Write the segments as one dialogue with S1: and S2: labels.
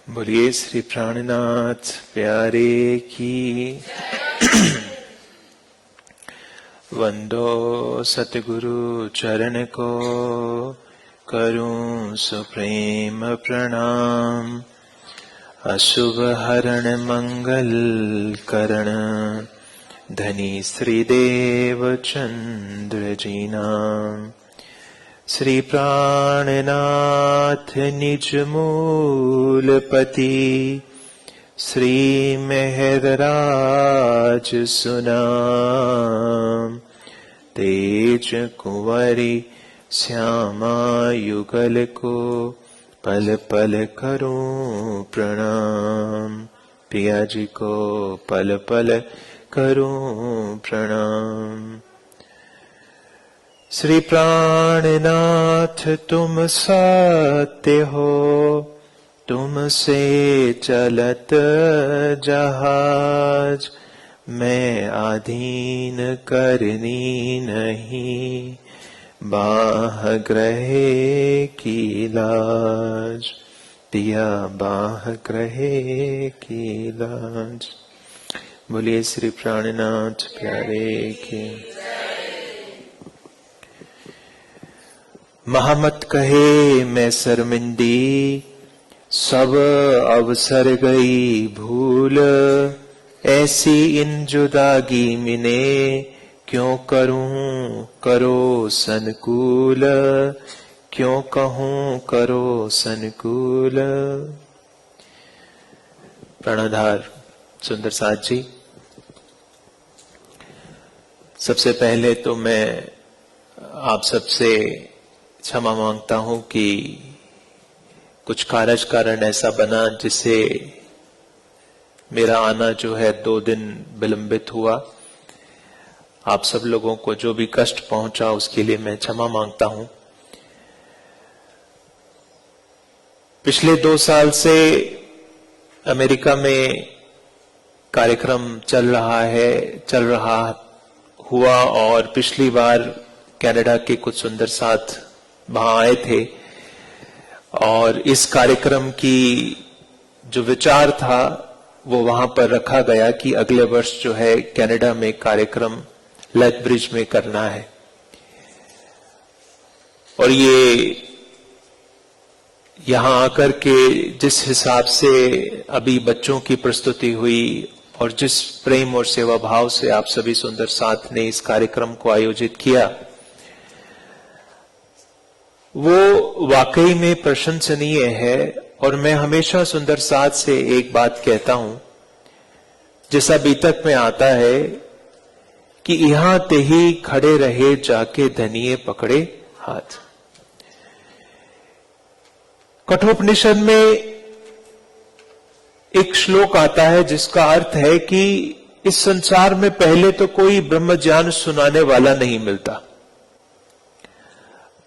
S1: बोलिए श्री प्राणनाथ प्यारे की। वंदो सतगुरु चरण को, करूं सुप्रेम प्रणाम। अशुभ हरण मंगल करण, धनी श्रीदेव चंद्र जी नाम। श्री प्राणनाथ निज मूलपति, श्री मेहरराज सुनाम। तेज कुंवरी श्यामा युगल को, पल पल करूं प्रणाम। पिया जी को पल पल करूं प्रणाम। श्री प्राणनाथ तुम सत्य हो, तुमसे चलत जहाज। मैं आधीन करनी नहीं, बाह ग्रहे की लाज। पिया बाह ग्रहे की लाज। बोलिए श्री प्राणनाथ प्यारे की। महामत कहे मैं शर्मिंदी, सब अवसर गई भूल। ऐसी इन जुदागी मिने, क्यों करूं करो संकुल। क्यों कहूं करो संकुल। प्राणाधार सुंदर साथ जी, सबसे पहले तो मैं आप सबसे क्षमा मांगता हूं कि कुछ कारण ऐसा बना जिससे मेरा आना जो है 2 दिन विलंबित हुआ। आप सब लोगों को जो भी कष्ट पहुंचा उसके लिए मैं क्षमा मांगता हूं। पिछले 2 साल से अमेरिका में कार्यक्रम चल रहा हुआ और पिछली बार कनाडा के कुछ सुंदर साथ वहां आए थे और इस कार्यक्रम की जो विचार था वो वहां पर रखा गया कि अगले वर्ष जो है कनाडा में कार्यक्रम लेथब्रिज में करना है। और ये यहां आकर के जिस हिसाब से अभी बच्चों की प्रस्तुति हुई और जिस प्रेम और सेवा भाव से आप सभी सुंदर साथ ने इस कार्यक्रम को आयोजित किया, वो वाकई में प्रशंसनीय है। और मैं हमेशा सुंदर साथ से एक बात कहता हूं, जैसा बीतक में आता है कि यहां ते ही खड़े रहे जाके धनिये पकड़े हाथ। कठोपनिषद में एक श्लोक आता है जिसका अर्थ है कि इस संसार में पहले तो कोई ब्रह्म ज्ञान सुनाने वाला नहीं मिलता।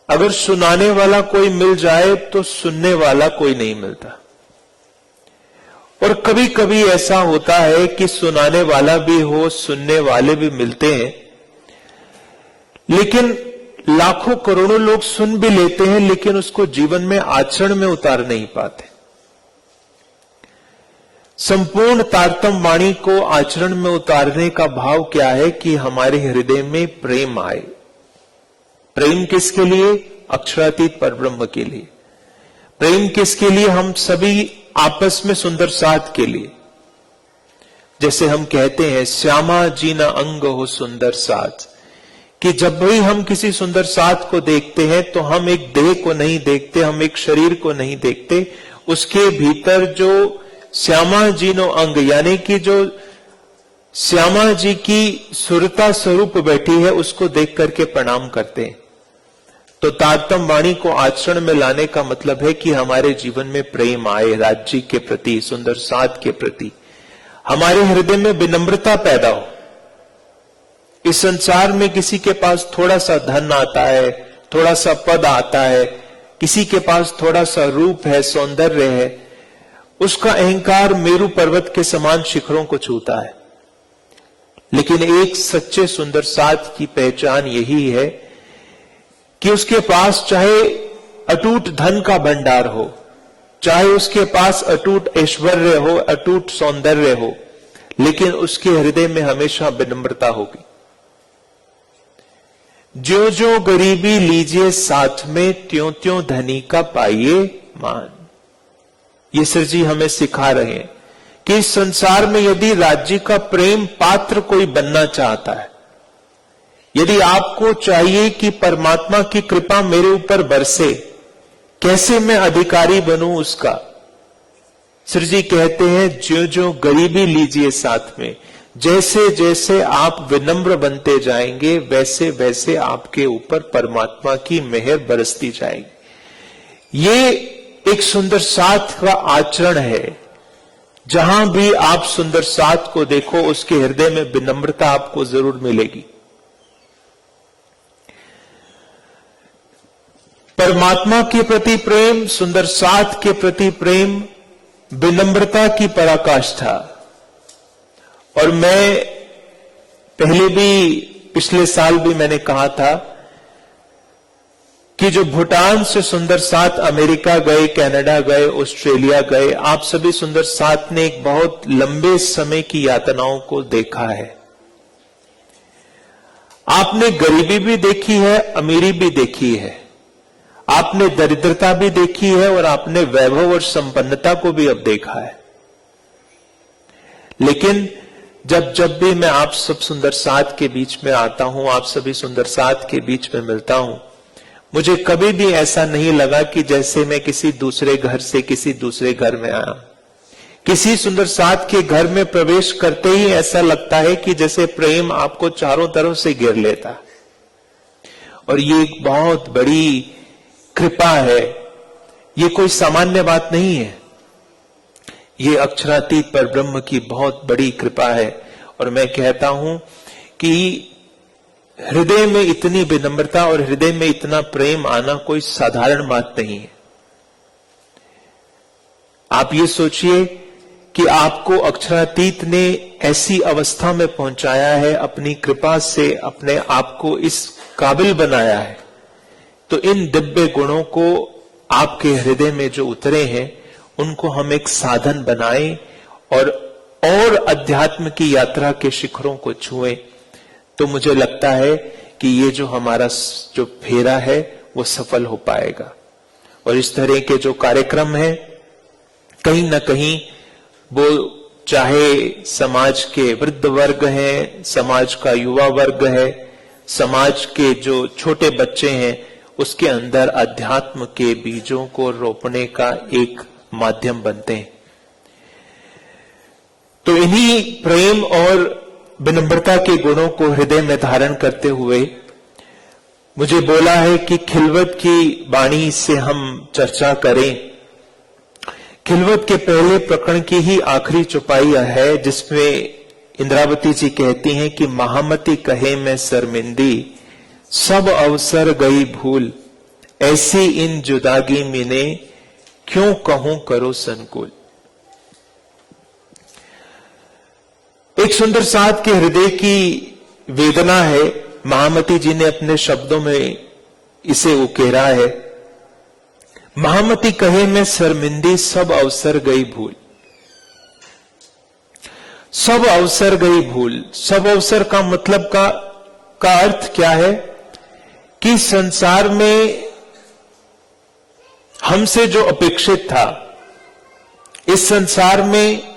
S1: अगर सुनाने वाला कोई मिल जाए तो सुनने वाला कोई नहीं मिलता। और कभी कभी ऐसा होता है कि सुनाने वाला भी हो, सुनने वाले भी मिलते हैं, लेकिन लाखों करोड़ों लोग सुन भी लेते हैं लेकिन उसको जीवन में आचरण में उतार नहीं पाते। संपूर्ण तारतम वाणी को आचरण में उतारने का भाव क्या है कि हमारे हृदय में प्रेम आए। प्रेम किसके लिए? अक्षरातीत परब्रह्म के लिए। प्रेम किसके लिए? हम सभी आपस में सुंदर साथ के लिए। जैसे हम कहते हैं श्यामा जी न अंग हो सुंदर साथ, कि जब भी हम किसी सुंदर साथ को देखते हैं तो हम एक देह को नहीं देखते, हम एक शरीर को नहीं देखते, उसके भीतर जो श्यामा जी नो अंग यानी कि जो श्यामा जी की सुरता स्वरूप बैठी है उसको देख करके प्रणाम करते हैं। तो तारतम वाणी को आचरण में लाने का मतलब है कि हमारे जीवन में प्रेम आए, राज्य के प्रति, सुंदर साथ के प्रति, हमारे हृदय में विनम्रता पैदा हो। इस संसार में किसी के पास थोड़ा सा धन आता है, थोड़ा सा पद आता है, किसी के पास थोड़ा सा रूप है, सौंदर्य है, उसका अहंकार मेरू पर्वत के समान शिखरों को छूता है। लेकिन एक सच्चे सुंदर साथ की पहचान यही है कि उसके पास चाहे अटूट धन का भंडार हो, चाहे उसके पास अटूट ऐश्वर्य हो, अटूट सौंदर्य हो, लेकिन उसके हृदय में हमेशा विनम्रता होगी। ज्यों ज्यों गरीबी लीजिए साथ में, त्यों त्यों धनी का पाइए मान। ये सर जी हमें सिखा रहे हैं कि इस संसार में यदि राज्य का प्रेम पात्र कोई बनना चाहता है, यदि आपको चाहिए कि परमात्मा की कृपा मेरे ऊपर बरसे, कैसे मैं अधिकारी बनूं उसका, सर जी कहते हैं ज्यों ज्यों गरीबी लीजिए साथ में, जैसे जैसे आप विनम्र बनते जाएंगे वैसे वैसे आपके ऊपर परमात्मा की मेहर बरसती जाएगी। ये एक सुंदर साथ का आचरण है। जहां भी आप सुंदर साथ को देखो उसके हृदय में विनम्रता आपको जरूर मिलेगी। परमात्मा के प्रति प्रेम, सुंदर साथ के प्रति प्रेम, विनम्रता की पराकाष्ठा। और मैं पहले भी, पिछले साल भी मैंने कहा था कि जो भूटान से सुंदर साथ अमेरिका गए, कनाडा गए, ऑस्ट्रेलिया गए, आप सभी सुंदर साथ ने एक बहुत लंबे समय की यातनाओं को देखा है। आपने गरीबी भी देखी है, अमीरी भी देखी है, आपने दरिद्रता भी देखी है और आपने वैभव और संपन्नता को भी अब देखा है। लेकिन जब भी मैं आप सब सुंदर साथ के बीच में आता हूं, आप सभी सुंदर साथ के बीच में मिलता हूं, मुझे कभी भी ऐसा नहीं लगा कि जैसे मैं किसी दूसरे घर से किसी दूसरे घर में आया। किसी सुंदर साथ के घर में प्रवेश करते ही ऐसा लगता है कि जैसे प्रेम आपको चारों तरफ से घेर लेता। और ये एक बहुत बड़ी कृपा है, ये कोई सामान्य बात नहीं है, ये अक्षरातीत पर ब्रह्म की बहुत बड़ी कृपा है। और मैं कहता हूं कि हृदय में इतनी विनम्रता और हृदय में इतना प्रेम आना कोई साधारण बात नहीं है। आप ये सोचिए कि आपको अक्षरातीत ने ऐसी अवस्था में पहुंचाया है, अपनी कृपा से अपने आप को इस काबिल बनाया है, तो इन दिव्य गुणों को आपके हृदय में जो उतरे हैं उनको हम एक साधन बनाएं और अध्यात्म की यात्रा के शिखरों को छुएं, तो मुझे लगता है कि ये जो हमारा जो फेरा है वो सफल हो पाएगा। और इस तरह के जो कार्यक्रम हैं, कहीं ना कहीं वो चाहे समाज के वृद्ध वर्ग हैं, समाज का युवा वर्ग है, समाज के जो छोटे बच्चे हैं, उसके अंदर अध्यात्म के बीजों को रोपने का एक माध्यम बनते हैं। तो इन्हीं प्रेम और विनम्रता के गुणों को हृदय में धारण करते हुए मुझे बोला है कि खिलवत की वाणी से हम चर्चा करें। खिलवत के पहले प्रकरण की ही आखिरी चौपाई है, जिसमें इंद्रावती जी कहती हैं कि महामती कहे मैं शर्मिंदी, सब अवसर गई भूल, ऐसी इन जुदागी मिने, क्यों कहूं करो संकुल। एक सुंदर साथ के हृदय की वेदना है, महामती जी ने अपने शब्दों में इसे उकेरा है। महामती कहे मैं शर्मिंदी, सब अवसर गई भूल। सब अवसर गई भूल, सब अवसर का मतलब का अर्थ क्या है कि संसार में हमसे जो अपेक्षित था, इस संसार में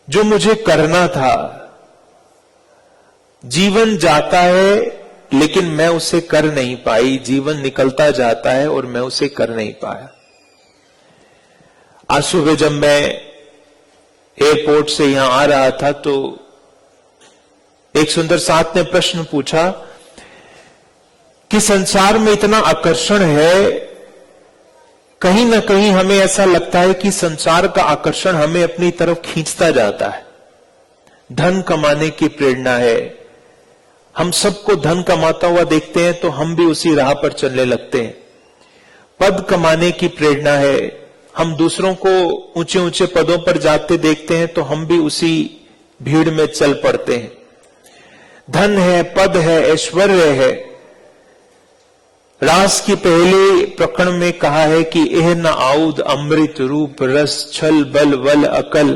S1: जो मुझे करना था, जीवन जाता है लेकिन मैं उसे कर नहीं पाई, जीवन निकलता जाता है और मैं उसे कर नहीं पाया। आज सुबह जब मैं एयरपोर्ट से यहां आ रहा था तो एक सुंदर साथ ने प्रश्न पूछा कि संसार में इतना आकर्षण है, कहीं ना कहीं हमें ऐसा लगता है कि संसार का आकर्षण हमें अपनी तरफ खींचता जाता है। धन कमाने की प्रेरणा है, हम सबको धन कमाता हुआ देखते हैं तो हम भी उसी राह पर चलने लगते हैं। पद कमाने की प्रेरणा है, हम दूसरों को ऊंचे ऊंचे पदों पर जाते देखते हैं तो हम भी उसी भीड़ में चल पड़ते हैं। धन है, पद है, ऐश्वर्य है, रास के पहले प्रकरण में कहा है कि एह न आउद अमृत रूप रस छल बल वल अकल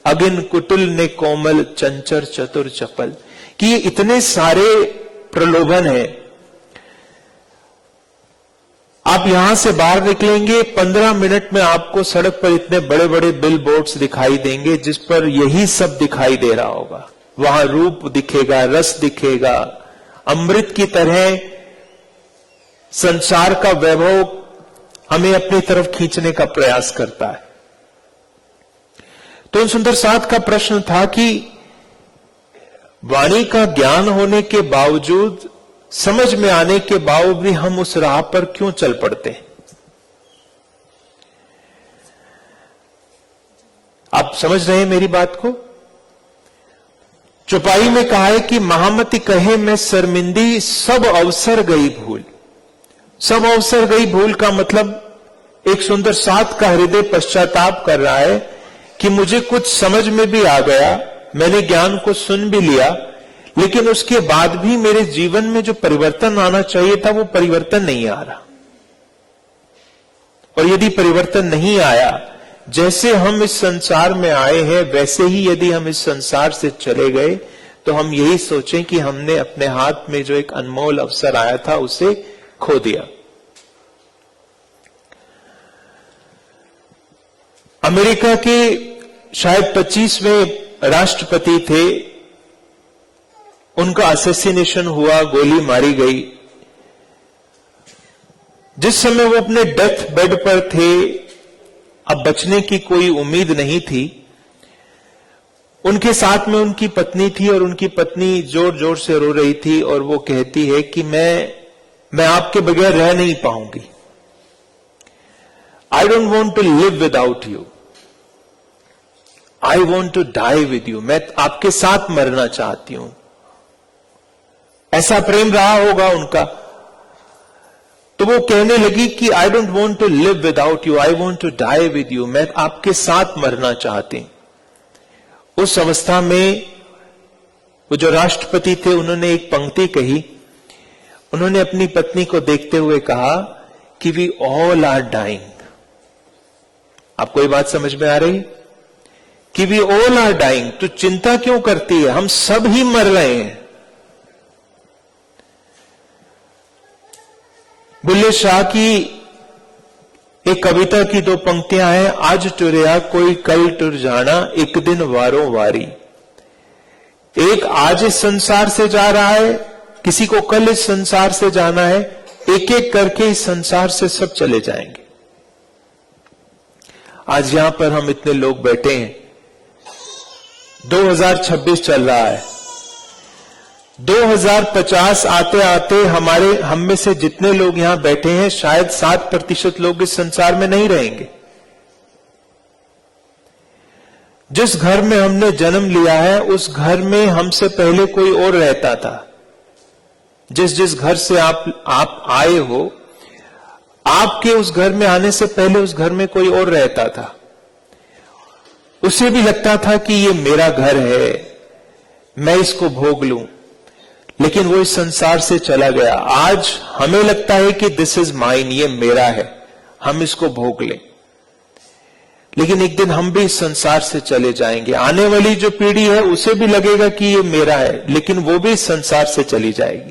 S1: अगिन कुटिल ने कोमल चंचर चतुर चपल, कि ये इतने सारे प्रलोभन हैं। आप यहां से बाहर निकलेंगे 15 मिनट में आपको सड़क पर इतने बड़े बड़े बिल बोर्ड्स दिखाई देंगे जिस पर यही सब दिखाई दे रहा होगा। वहां रूप दिखेगा, रस दिखेगा, अमृत की तरह संसार का वैभव हमें अपनी तरफ खींचने का प्रयास करता है। तो सुंदर साथ का प्रश्न था कि वाणी का ज्ञान होने के बावजूद, समझ में आने के बावजूद भी हम उस राह पर क्यों चल पड़ते हैं? आप समझ रहे हैं मेरी बात को? चौपाई में कहा है कि महामति कहे मैं शर्मिंदी सब अवसर गई भूल। सब अवसर गई भूल का मतलब एक सुंदर साथ का हृदय पश्चाताप कर रहा है कि मुझे कुछ समझ में भी आ गया, मैंने ज्ञान को सुन भी लिया, लेकिन उसके बाद भी मेरे जीवन में जो परिवर्तन आना चाहिए था वो परिवर्तन नहीं आ रहा। और यदि परिवर्तन नहीं आया, जैसे हम इस संसार में आए हैं वैसे ही यदि हम इस संसार से चले गए, तो हम यही सोचें कि हमने अपने हाथ में जो एक अनमोल अवसर आया था उसे खो दिया। अमेरिका के शायद 25वें राष्ट्रपति थे, उनका असैसिनेशन हुआ, गोली मारी गई। जिस समय वो अपने डेथ बेड पर थे, अब बचने की कोई उम्मीद नहीं थी। उनके साथ में उनकी पत्नी थी और उनकी पत्नी जोर जोर से रो रही थी और वो कहती है कि मैं आपके बगैर रह नहीं पाऊंगी। I don't want to live without you, I want to die with you. मैं आपके साथ मरना चाहती हूं। ऐसा प्रेम रहा होगा उनका। तो वो कहने लगी कि I don't want to live without you, I want to die with you. मैं आपके साथ मरना चाहती। उस अवस्था में वो जो राष्ट्रपति थे उन्होंने एक पंक्ति कही। उन्होंने अपनी पत्नी को देखते हुए कहा कि वी ऑल आर डाइंग। आपको ये बात समझ में आ रही कि वी ऑल आर डाइंग? तो चिंता क्यों करती है? हम सब ही मर रहे हैं। बुल्ले शाह की एक कविता की 2 पंक्तियां हैं। आज टुरया कोई कल टुर जाना, एक दिन वारों वारी। एक आज इस संसार से जा रहा है, किसी को कल इस संसार से जाना है। एक एक करके इस संसार से सब चले जाएंगे। आज यहां पर हम इतने लोग बैठे हैं, 2026 चल रहा है। 2050 आते आते हम में से जितने लोग यहां बैठे हैं, शायद 7% लोग इस संसार में नहीं रहेंगे। जिस घर में हमने जन्म लिया है उस घर में हमसे पहले कोई और रहता था। जिस घर से आप आए हो, आपके उस घर में आने से पहले उस घर में कोई और रहता था। उसे भी लगता था कि ये मेरा घर है, मैं इसको भोग लूं, लेकिन वो इस संसार से चला गया। आज हमें लगता है कि दिस इज माइन, ये मेरा है, हम इसको भोग लें। लेकिन एक दिन हम भी इस संसार से चले जाएंगे। आने वाली जो पीढ़ी है उसे भी लगेगा कि ये मेरा है, लेकिन वो भी इस संसार से चली जाएगी।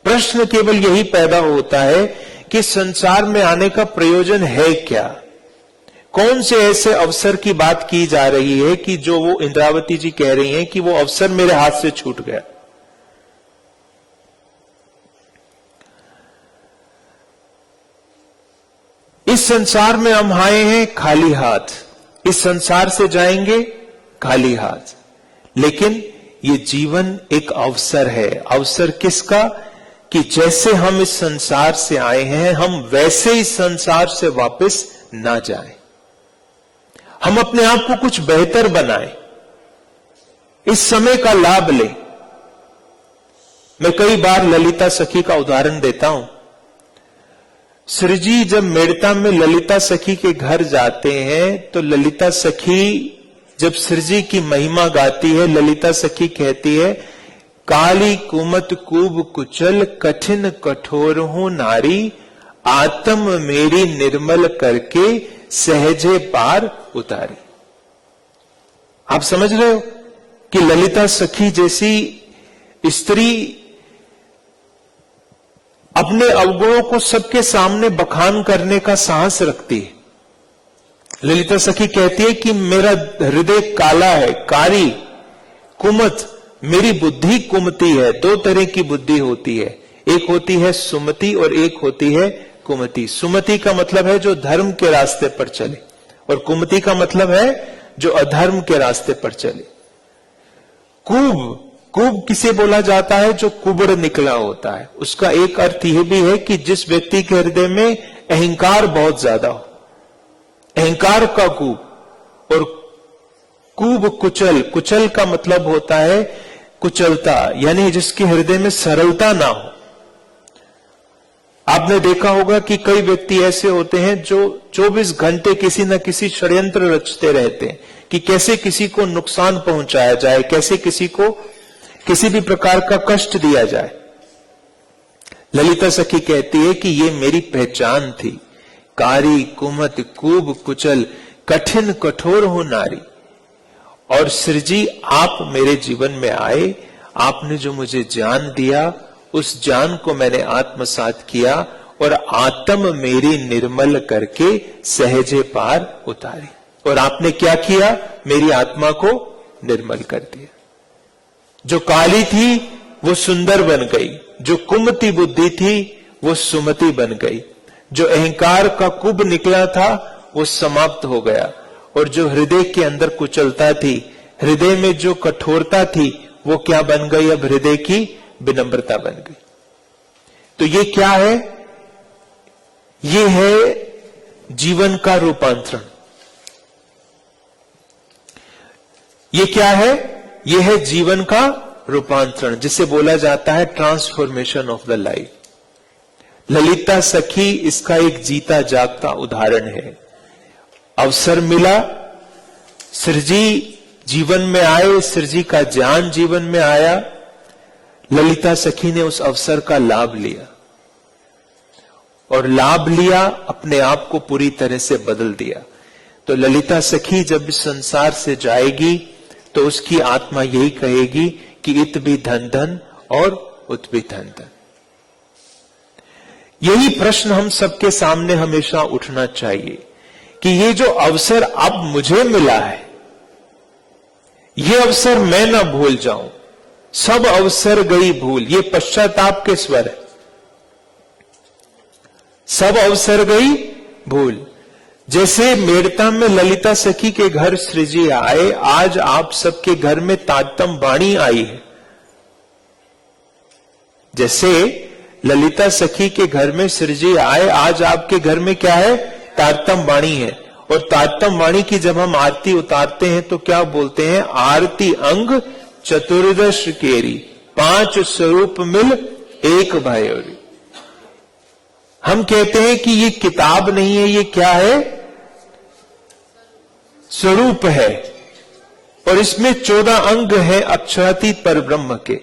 S1: प्रश्न केवल यही पैदा होता है कि संसार में आने का प्रयोजन है क्या? कौन से ऐसे अवसर की बात की जा रही है कि जो वो इंद्रावती जी कह रही हैं कि वो अवसर मेरे हाथ से छूट गया। इस संसार में हम आए हैं खाली हाथ, इस संसार से जाएंगे खाली हाथ। लेकिन ये जीवन एक अवसर है। अवसर किसका? कि जैसे हम इस संसार से आए हैं हम वैसे इस संसार से वापस ना जाएं। हम अपने आप को कुछ बेहतर बनाएं, इस समय का लाभ लें। मैं कई बार ललिता सखी का उदाहरण देता हूं। श्री जी जब मेड़ता में ललिता सखी के घर जाते हैं तो ललिता सखी जब श्री जी की महिमा गाती है, ललिता सखी कहती है काली कुमत कूब कुचल कठिन कठोर हूं नारी, आत्म मेरी निर्मल करके सहजे पार उतारी। आप समझ रहे हो कि ललिता सखी जैसी स्त्री अपने अवगुणों को सबके सामने बखान करने का साहस रखती है। ललिता सखी कहती है कि मेरा हृदय काला है, कारी, कुमत, मेरी बुद्धि कुमती है। दो तरह की बुद्धि होती है, एक होती है सुमति और एक होती है कुमति। सुमति का मतलब है जो धर्म के रास्ते पर चले, और कुमति का मतलब है जो अधर्म के रास्ते पर चले। कूब किसे बोला जाता है? जो कुबड़ निकला होता है। उसका एक अर्थ यह भी है कि जिस व्यक्ति के हृदय में अहंकार बहुत ज्यादा हो, अहंकार का कूब। और कूब कुचल, कुचल का मतलब होता है कुचलता, यानी जिसके हृदय में सरलता ना हो। आपने देखा होगा कि कई व्यक्ति ऐसे होते हैं जो 24 घंटे किसी न किसी षड्यंत्र रचते रहते हैं कि कैसे किसी को नुकसान पहुंचाया जाए, कैसे किसी को किसी भी प्रकार का कष्ट दिया जाए। ललिता सखी कहती है कि ये मेरी पहचान थी, कारी कुमत कूब कुचल कठिन कठोर हो नारी। और श्रीजी आप मेरे जीवन में आए, आपने जो मुझे ज्ञान दिया उस ज्ञान को मैंने आत्मसात किया और आत्म मेरी निर्मल करके सहजे पार उतारी। और आपने क्या किया? मेरी आत्मा को निर्मल कर दिया। जो काली थी वो सुंदर बन गई, जो कुमति बुद्धि थी वो सुमति बन गई, जो अहंकार का कुब निकला था वो समाप्त हो गया, और जो हृदय के अंदर कुचलता थी, हृदय में जो कठोरता थी, वो क्या बन गई? अब हृदय की विनम्रता बन गई। तो ये क्या है? ये है जीवन का रूपांतरण। ये क्या है? ये है जीवन का रूपांतरण, जिसे बोला जाता है transformation of the life. Lalita सखी इसका एक जीता जागता उदाहरण है। अवसर मिला, श्रीजी जीवन में आए, श्रीजी का ज्ञान जीवन में आया, ललिता सखी ने उस अवसर का लाभ लिया, और लाभ लिया, अपने आप को पूरी तरह से बदल दिया। तो ललिता सखी जब इस संसार से जाएगी तो उसकी आत्मा यही कहेगी कि इत भी धन धन और उत भी धन धन। यही प्रश्न हम सबके सामने हमेशा उठना चाहिए कि ये जो अवसर अब मुझे मिला है, ये अवसर मैं ना भूल जाऊं। सब अवसर गई भूल, ये पश्चाताप के स्वर है। सब अवसर गई भूल। जैसे मेड़ता में ललिता सखी के घर श्रीजी आए, आज आप सबके घर में तारतम वाणी आई है। जैसे ललिता सखी के घर में श्रीजी आए, आज आपके घर में क्या है? तारतम वाणी है। और तारतम वाणी की जब हम आरती उतारते हैं तो क्या बोलते हैं? आरती अंग चतुर्दश केरी, 5 स्वरूप मिल एक भयोरी। हम कहते हैं कि ये किताब नहीं है, ये क्या है? स्वरूप है। और इसमें 14 अंग है अक्षरातीत पर ब्रह्म के।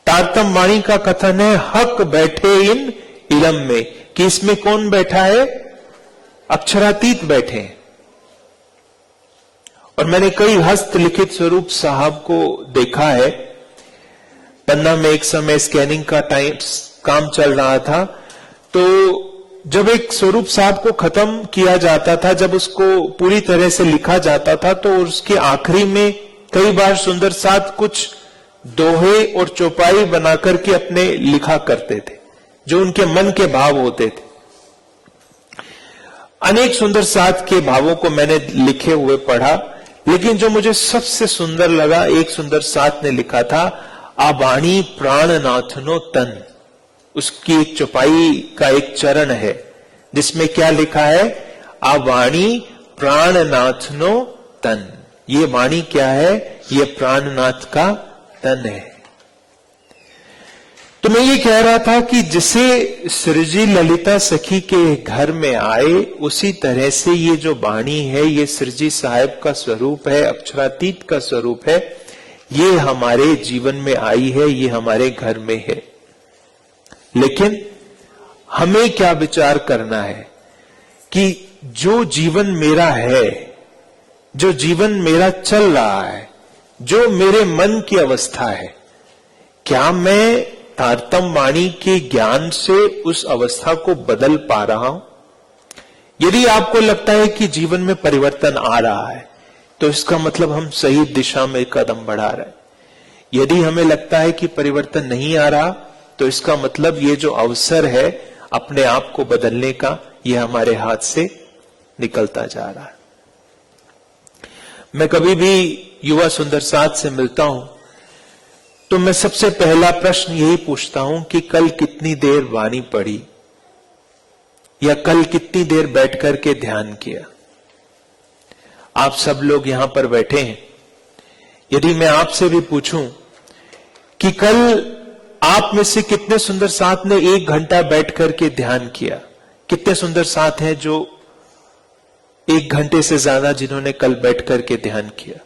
S1: तारतम वाणी का कथन है, हक बैठे इन इलम में, कि इसमें कौन बैठा है? अक्षरातीत बैठे हैं। और मैंने कई हस्तलिखित स्वरूप साहब को देखा है। पन्ना में एक समय स्कैनिंग का काम चल रहा था, तो जब एक स्वरूप साहब को खत्म किया जाता था, जब उसको पूरी तरह से लिखा जाता था, तो उसके आखिरी में कई बार सुंदर साथ कुछ दोहे और चौपाई बनाकर के अपने लिखा करते थे, जो उनके मन के भाव होते थे। अनेक सुंदर साथ के भावों को मैंने लिखे हुए पढ़ा, लेकिन जो मुझे सबसे सुंदर लगा, एक सुंदर साथ ने लिखा था, आबाणी प्राणनाथनो तन। उसकी एक चौपाई का एक चरण है जिसमें क्या लिखा है? आवाणी प्राणनाथनो तन। ये वाणी क्या है? ये प्राणनाथ का तन है। तो मैं ये कह रहा था कि जिसे श्रीजी ललिता सखी के घर में आए, उसी तरह से ये जो वाणी है, ये श्रीजी साहिब का स्वरूप है, अक्षरातीत का स्वरूप है, ये हमारे जीवन में आई है, ये हमारे घर में है। लेकिन हमें क्या विचार करना है कि जो जीवन मेरा है, जो जीवन मेरा चल रहा है, जो मेरे मन की अवस्था है, क्या मैं तारतम्य वाणी के ज्ञान से उस अवस्था को बदल पा रहा हूं? यदि आपको लगता है कि जीवन में परिवर्तन आ रहा है, तो इसका मतलब हम सही दिशा में कदम बढ़ा रहे हैं। यदि हमें लगता है कि परिवर्तन नहीं आ रहा, तो इसका मतलब ये जो अवसर है अपने आप को बदलने का, ये हमारे हाथ से निकलता जा रहा है। मैं कभी भी युवा सुंदर साथ से मिलता हूं तो मैं सबसे पहला प्रश्न यही पूछता हूं कि कल कितनी देर वाणी पढ़ी, या कल कितनी देर बैठ करके ध्यान किया। आप सब लोग यहां पर बैठे हैं, यदि मैं आपसे भी पूछूं कि कल आप में से कितने सुंदर साथ ने 1 घंटा बैठ करके ध्यान किया, कितने सुंदर साथ हैं जो 1 घंटे से ज्यादा जिन्होंने कल बैठ करके ध्यान किया।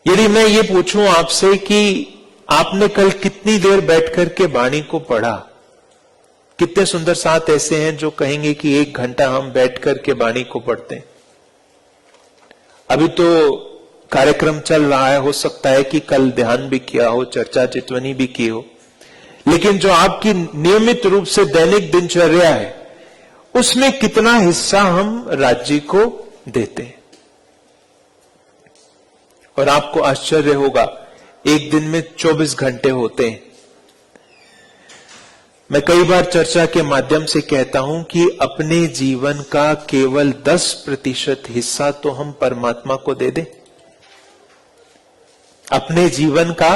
S1: यदि मैं ये पूछूं आपसे कि आपने कल कितनी देर बैठ करके वाणी को पढ़ा, कितने सुंदर साथ ऐसे हैं जो कहेंगे कि 1 घंटा हम बैठ करके वाणी को पढ़ते हैं। अभी तो कार्यक्रम चल रहा है, हो सकता है कि कल ध्यान भी किया हो, चर्चा चितवनी भी की हो, लेकिन जो आपकी नियमित रूप से दैनिक दिनचर्या है, उसमें कितना हिस्सा हम राज्य को देते हैं। और आपको आश्चर्य होगा, एक दिन में 24 घंटे होते हैं। मैं कई बार चर्चा के माध्यम से कहता हूं कि अपने जीवन का केवल 10% हिस्सा तो हम परमात्मा को दे दें। अपने जीवन का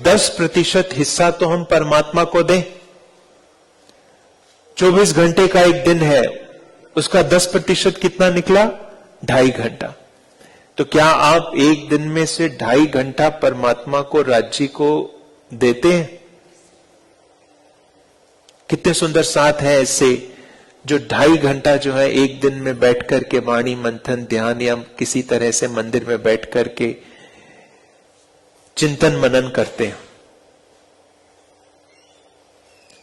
S1: 10% हिस्सा तो हम परमात्मा को दें। 24 घंटे का एक दिन है, उसका 10% कितना निकला? 2.5 घंटा। तो क्या आप एक दिन में से 2.5 घंटा परमात्मा को, राज्य को देते हैं? कितने सुंदर साथ हैं ऐसे जो 2.5 घंटा जो है एक दिन में बैठ करके वाणी मंथन, ध्यान या किसी तरह से मंदिर में बैठ करके चिंतन मनन करते हैं।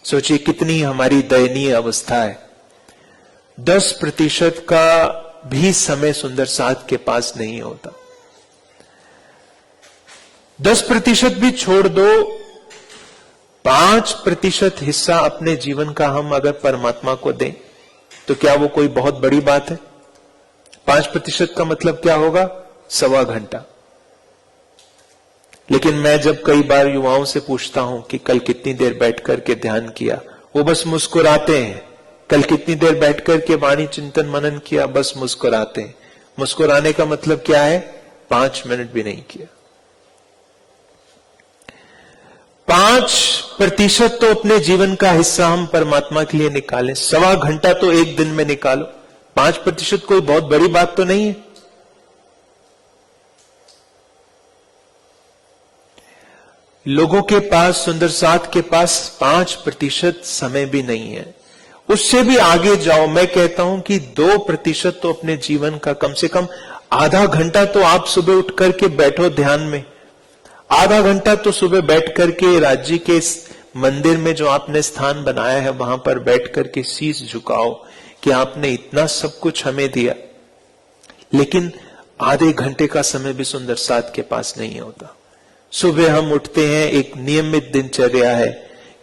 S1: सोचिए कितनी हमारी दयनीय अवस्था है। 10% का भी समय सुंदर साथ के पास नहीं होता। 10% भी छोड़ दो, 5% हिस्सा अपने जीवन का हम अगर परमात्मा को दें, तो क्या वो कोई बहुत बड़ी बात है? 5% का मतलब क्या होगा? 1.25 घंटा। लेकिन मैं जब कई बार युवाओं से पूछता हूं कि कल कितनी देर बैठ करके ध्यान किया, वो बस मुस्कुराते हैं। कल कितनी देर बैठ करके वाणी चिंतन मनन किया, बस मुस्कुराते हैं। मुस्कुराने का मतलब क्या है? 5 मिनट भी नहीं किया। 5% तो अपने जीवन का हिस्सा हम परमात्मा के लिए निकालें। 1.25 घंटा तो एक दिन में निकालो। 5% कोई बहुत बड़ी बात तो नहीं है। लोगों के पास, सुंदर साथ के पास 5% समय भी नहीं है। उससे भी आगे जाओ, मैं कहता हूं कि 2% तो अपने जीवन का, कम से कम आधा घंटा तो आप सुबह उठ करके बैठो ध्यान में। आधा घंटा तो सुबह बैठ करके राज्य के मंदिर में जो आपने स्थान बनाया है, वहां पर बैठ करके शीश झुकाओ कि आपने इतना सब कुछ हमें दिया। लेकिन आधे घंटे का समय भी सुंदर साथ के पास नहीं होता। सुबह हम उठते हैं, एक नियमित दिनचर्या है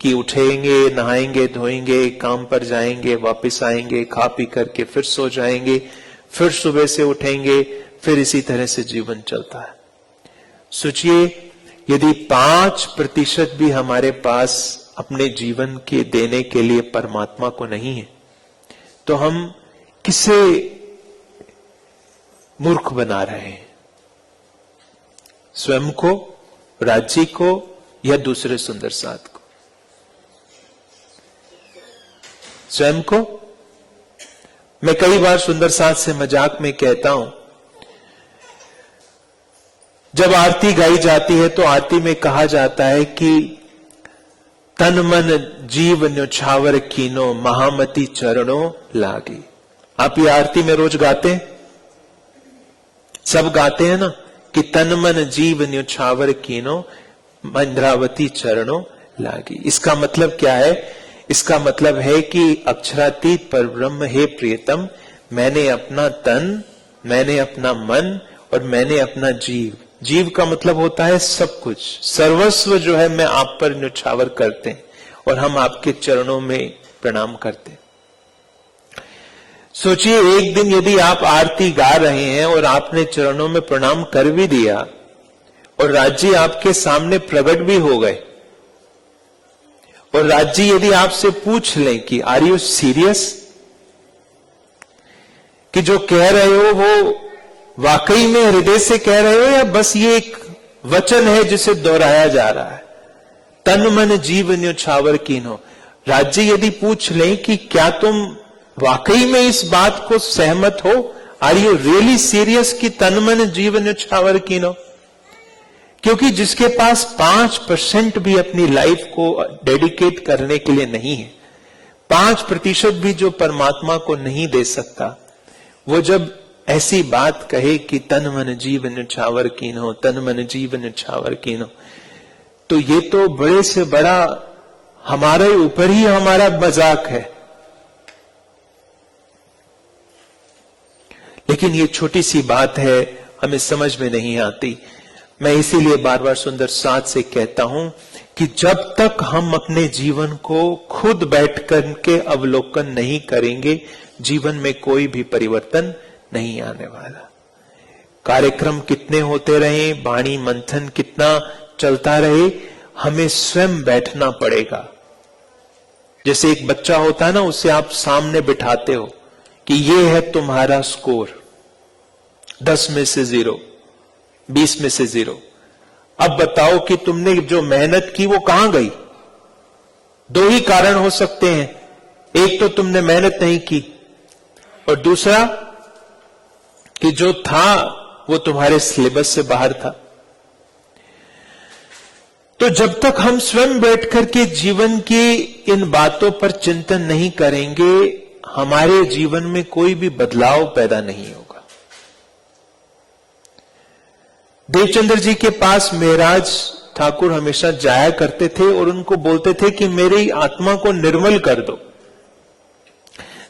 S1: कि उठेंगे, नहाएंगे, धोएंगे, काम पर जाएंगे, वापस आएंगे, खा पी करके फिर सो जाएंगे, फिर सुबह से उठेंगे, फिर इसी तरह से जीवन चलता है। सोचिए, यदि 5% भी हमारे पास अपने जीवन के देने के लिए परमात्मा को नहीं है, तो हम किसे मूर्ख बना रहे हैं? स्वयं को, राज्य को, या दूसरे सुंदर साथ को? स्वयं को। मैं कई बार सुंदर साथ से मजाक में कहता हूं, जब आरती गाई जाती है तो आरती में कहा जाता है कि तन मन जीव न्योछावर कीनो, महामती चरणों लागी। आप ये आरती में रोज गाते हैं? सब गाते हैं ना कि तन मन जीव न्योछावर कीनो मंद्रावती चरणों लागी। इसका मतलब क्या है? इसका मतलब है कि अक्षरातीत परब्रह्म हे प्रियतम, मैंने अपना तन, मैंने अपना मन और मैंने अपना जीव, जीव का मतलब होता है सब कुछ, सर्वस्व जो है मैं आप पर न्योछावर करते हैं और हम आपके चरणों में प्रणाम करते हैं। सोचिए एक दिन यदि आप आरती गा रहे हैं और आपने चरणों में प्रणाम कर भी दिया और राज्य आपके सामने प्रकट भी हो गए और राज्य यदि आपसे पूछ लें कि आर यू सीरियस, कि जो कह रहे हो वो वाकई में हृदय से कह रहे हो या बस ये एक वचन है जिसे दोहराया जा रहा है, तन मन जीव न्योछावर कीनो। राज्य यदि पूछ लें कि क्या तुम वाकई में इस बात को सहमत हो, आर यू रियली सीरियस कि तन मन जीव न्योछावर कीनो? क्योंकि जिसके पास 5% भी अपनी लाइफ को डेडिकेट करने के लिए नहीं है, 5% भी जो परमात्मा को नहीं दे सकता, वो जब ऐसी बात कहे कि तन मन जीव न्योछावर कीनो, तन मन जीव न्योछावर कीनो, तो ये तो बड़े से बड़ा हमारे ऊपर ही हमारा मजाक है। लेकिन ये छोटी सी बात है, हमें समझ में नहीं आती। मैं इसीलिए बार बार सुंदर साथ से कहता हूं कि जब तक हम अपने जीवन को खुद बैठ करके अवलोकन नहीं करेंगे, जीवन में कोई भी परिवर्तन नहीं आने वाला। कार्यक्रम कितने होते रहे, वाणी मंथन कितना चलता रहे, हमें स्वयं बैठना पड़ेगा। जैसे एक बच्चा होता है ना, उसे आप सामने बिठाते हो कि ये है तुम्हारा स्कोर, 10 में से 0, 20 में से 0। अब बताओ कि तुमने जो मेहनत की वो कहां गई? 2 ही कारण हो सकते हैं, एक तो तुमने मेहनत नहीं की और दूसरा कि जो था वो तुम्हारे सिलेबस से बाहर था। तो जब तक हम स्वयं बैठ करके जीवन की इन बातों पर चिंतन नहीं करेंगे, हमारे जीवन में कोई भी बदलाव पैदा नहीं होगा। देवचंद्र जी के पास महाराज ठाकुर हमेशा जाया करते थे और उनको बोलते थे कि मेरी आत्मा को निर्मल कर दो।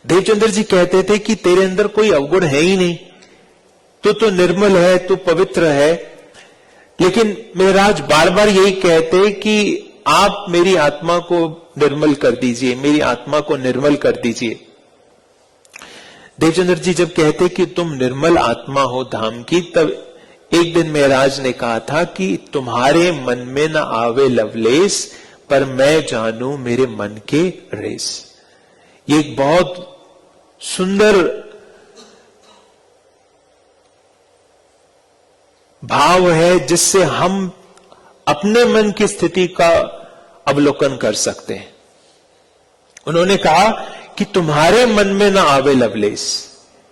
S1: देवचंद्र जी कहते थे कि तेरे अंदर कोई अवगुण है ही नहीं, तू तो निर्मल है, तू पवित्र है। लेकिन महाराज बार बार यही कहते कि आप मेरी आत्मा को निर्मल कर दीजिए, मेरी आत्मा को निर्मल कर दीजिए। देवचंद्र जी जब कहते कि तुम निर्मल आत्मा हो धाम की, तब एक दिन महाराज ने कहा था कि तुम्हारे मन में न आवे लवलेस, पर मैं जानू मेरे मन के रेस। ये एक बहुत सुंदर भाव है जिससे हम अपने मन की स्थिति का अवलोकन कर सकते हैं। उन्होंने कहा कि तुम्हारे मन में ना आवे लवलेस,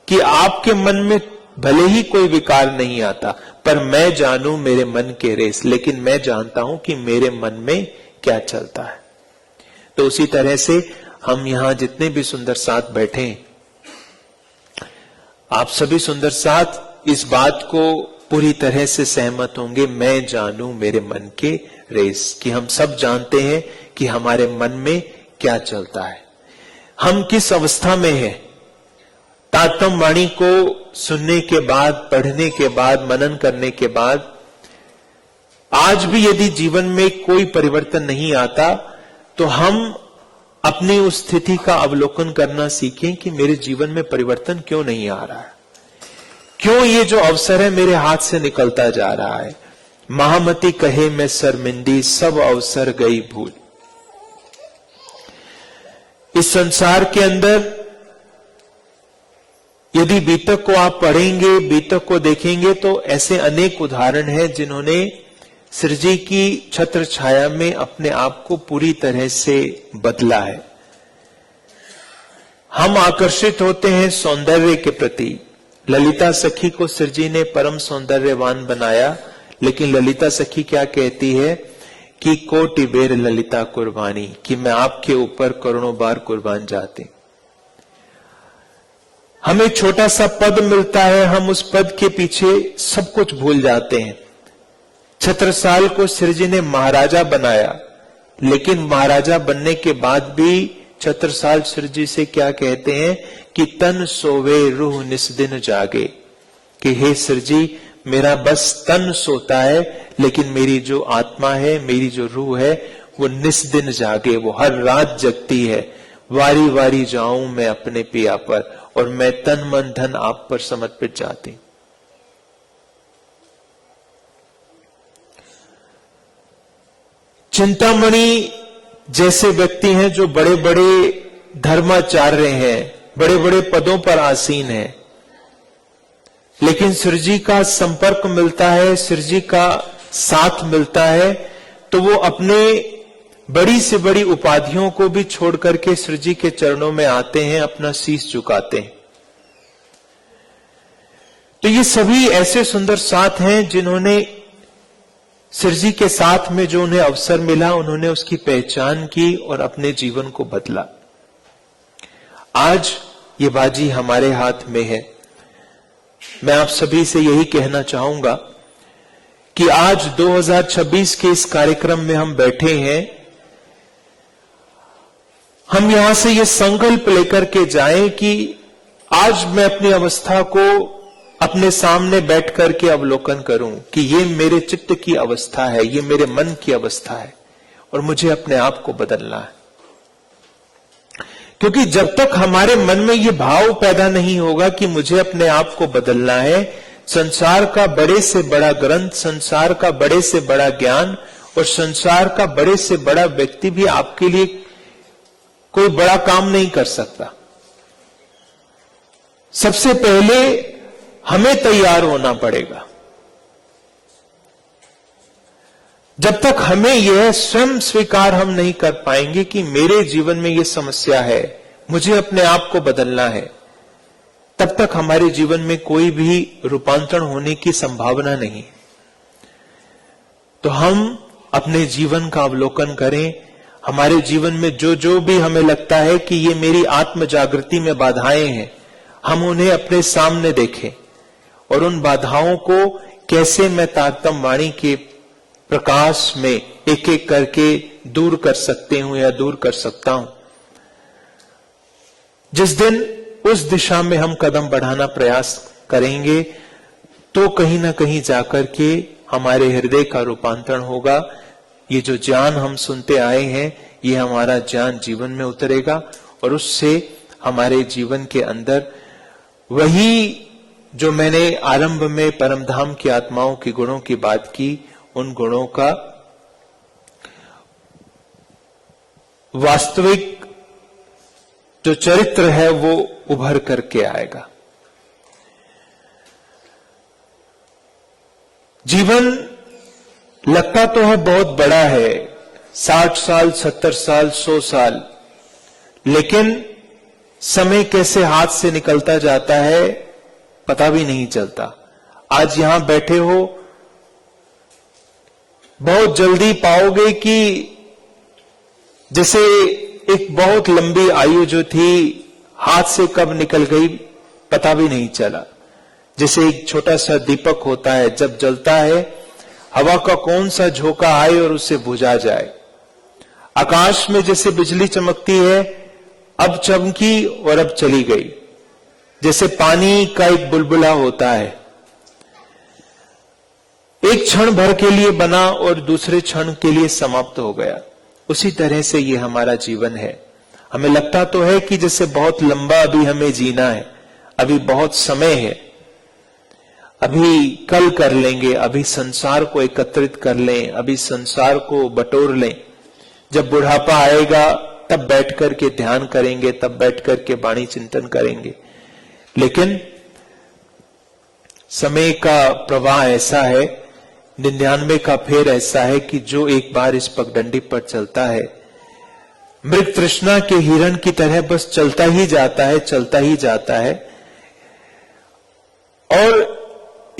S1: कि आपके मन में भले ही कोई विकार नहीं आता, पर मैं जानू मेरे मन के रेस, लेकिन मैं जानता हूं कि मेरे मन में क्या चलता है। तो उसी तरह से हम यहां जितने भी सुंदर साथ बैठे, आप सभी सुंदर साथ इस बात को पूरी तरह से सहमत होंगे, मैं जानू मेरे मन के रेस, कि हम सब जानते हैं कि हमारे मन में क्या चलता है, हम किस अवस्था में हैं। तारतम्य वाणी को सुनने के बाद, पढ़ने के बाद, मनन करने के बाद, आज भी यदि जीवन में कोई परिवर्तन नहीं आता, तो हम अपनी उस स्थिति का अवलोकन करना सीखें कि मेरे जीवन में परिवर्तन क्यों नहीं आ रहा है, क्यों ये जो अवसर है मेरे हाथ से निकलता जा रहा है। महामती कहे मैं शर्मिंदी, सब अवसर गई भूल। इस संसार के अंदर यदि बीतक को आप पढ़ेंगे, बीतक को देखेंगे, तो ऐसे अनेक उदाहरण हैं जिन्होंने सृष्टि की छत्र छाया में अपने आप को पूरी तरह से बदला है। हम आकर्षित होते हैं सौंदर्य के प्रति। ललिता सखी को सृष्टि ने परम सौंदर्यवान बनाया, लेकिन ललिता सखी क्या कहती है कि कोटि बेर ललिता कुर्बानी, कि मैं आपके ऊपर करोड़ों बार कुर्बान जाती। हमें छोटा सा पद मिलता है, हम उस पद के पीछे सब कुछ भूल जाते हैं। छत्रसाल को सिर जी ने महाराजा बनाया, लेकिन महाराजा बनने के बाद भी छत्रसाल सिर जी से क्या कहते हैं कि तन सोवे रूह निस दिन जागे, कि हे सिर जी मेरा बस तन सोता है, लेकिन मेरी जो आत्मा है, मेरी जो रूह है, वो निस दिन जागे, वो हर रात जगती है। वारी वारी जाऊं मैं अपने पिया पर, और मैं तन मन धन आप पर समर्पित जाती। चिंतामणि जैसे व्यक्ति हैं जो बड़े बड़े धर्माचार्य हैं, बड़े बड़े पदों पर आसीन हैं, लेकिन सिर जी का संपर्क मिलता है, सिर जी का साथ मिलता है, तो वो अपने बड़ी से बड़ी उपाधियों को भी छोड़ करके सिर जी के चरणों में आते हैं, अपना शीश झुकाते हैं। तो ये सभी ऐसे सुंदर साथ हैं जिन्होंने सिर जी के साथ में जो उन्हें अवसर मिला, उन्होंने उसकी पहचान की और अपने जीवन को बदला। आज ये बाजी हमारे हाथ में है। मैं आप सभी से यही कहना चाहूंगा कि आज 2026 के इस कार्यक्रम में हम बैठे हैं, हम यहां से ये संकल्प लेकर के जाएं कि आज मैं अपनी अवस्था को अपने सामने बैठ करके अवलोकन करूं कि ये मेरे चित्त की अवस्था है, ये मेरे मन की अवस्था है, और मुझे अपने आप को बदलना है। क्योंकि जब तक हमारे मन में ये भाव पैदा नहीं होगा कि मुझे अपने आप को बदलना है, संसार का बड़े से बड़ा ग्रंथ, संसार का बड़े से बड़ा ज्ञान और संसार का बड़े से बड़ा व्यक्ति भी आपके लिए कोई बड़ा काम नहीं कर सकता। सबसे पहले हमें तैयार होना पड़ेगा। जब तक हमें यह स्वयं स्वीकार हम नहीं कर पाएंगे कि मेरे जीवन में यह समस्या है, मुझे अपने आप को बदलना है, तब तक हमारे जीवन में कोई भी रूपांतरण होने की संभावना नहीं। तो हम अपने जीवन का अवलोकन करें। हमारे जीवन में जो जो भी हमें लगता है कि ये मेरी आत्म जागृति में बाधाएं हैं, हम उन्हें अपने सामने देखें और उन बाधाओं को कैसे मैं तारतम्य वाणी के प्रकाश में एक एक करके दूर कर सकते हूं या दूर कर सकता हूं। जिस दिन उस दिशा में हम कदम बढ़ाना प्रयास करेंगे, तो कहीं ना कहीं जाकर के हमारे हृदय का रूपांतरण होगा। ये जो ज्ञान हम सुनते आए हैं, ये हमारा ज्ञान जीवन में उतरेगा और उससे हमारे जीवन के अंदर वही जो मैंने आरंभ में परमधाम की आत्माओं के गुणों की बात की, उन गुणों का वास्तविक जो चरित्र है वो उभर करके आएगा। जीवन लगता तो है बहुत बड़ा है, 60 साल, 70 साल, 100 साल, लेकिन समय कैसे हाथ से निकलता जाता है पता भी नहीं चलता। आज यहां बैठे हो, बहुत जल्दी पाओगे कि जैसे एक बहुत लंबी आयु जो थी हाथ से कब निकल गई पता भी नहीं चला। जैसे एक छोटा सा दीपक होता है, जब जलता है हवा का कौन सा झोंका आए और उसे बुझा जाए। आकाश में जैसे बिजली चमकती है, अब चमकी और अब चली गई। जैसे पानी का एक बुलबुला होता है, एक क्षण भर के लिए बना और दूसरे क्षण के लिए समाप्त हो गया। उसी तरह से ये हमारा जीवन है। हमें लगता तो है कि जैसे बहुत लंबा अभी हमें जीना है, अभी बहुत समय है, अभी कल कर लेंगे, अभी संसार को एकत्रित कर लें, अभी संसार को बटोर लें। जब बुढ़ापा आएगा तब बैठ करके ध्यान करेंगे, तब बैठ करके वाणी चिंतन करेंगे। लेकिन समय का प्रवाह ऐसा है, 99 का फेर ऐसा है कि जो एक बार इस पगडंडी पर चलता है, मृग तृष्णा के हिरण की तरह बस चलता ही जाता है, चलता ही जाता है। और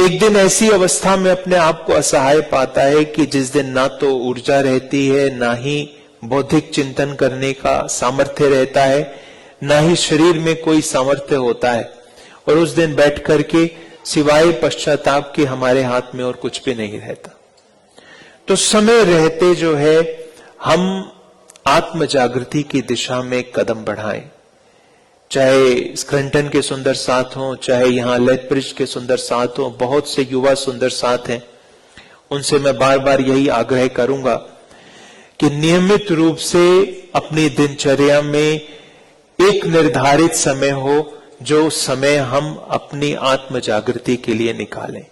S1: एक दिन ऐसी अवस्था में अपने आप को असहाय पाता है कि जिस दिन ना तो ऊर्जा रहती है, ना ही बौद्धिक चिंतन करने का सामर्थ्य रहता है, ना ही शरीर में कोई सामर्थ्य होता है। और उस दिन बैठ करके सिवाय पश्चाताप के हमारे हाथ में और कुछ भी नहीं रहता। तो समय रहते जो है हम आत्म जागृति की दिशा में कदम बढ़ाएं। चाहे स्क्रंटन के सुंदर साथ हो, चाहे यहां लेथब्रिज के सुंदर साथ हो, बहुत से युवा सुंदर साथ हैं, उनसे मैं बार बार यही आग्रह करूंगा कि नियमित रूप से अपनी दिनचर्या में एक निर्धारित समय हो, जो समय हम अपनी आत्म जागृति के लिए निकालें।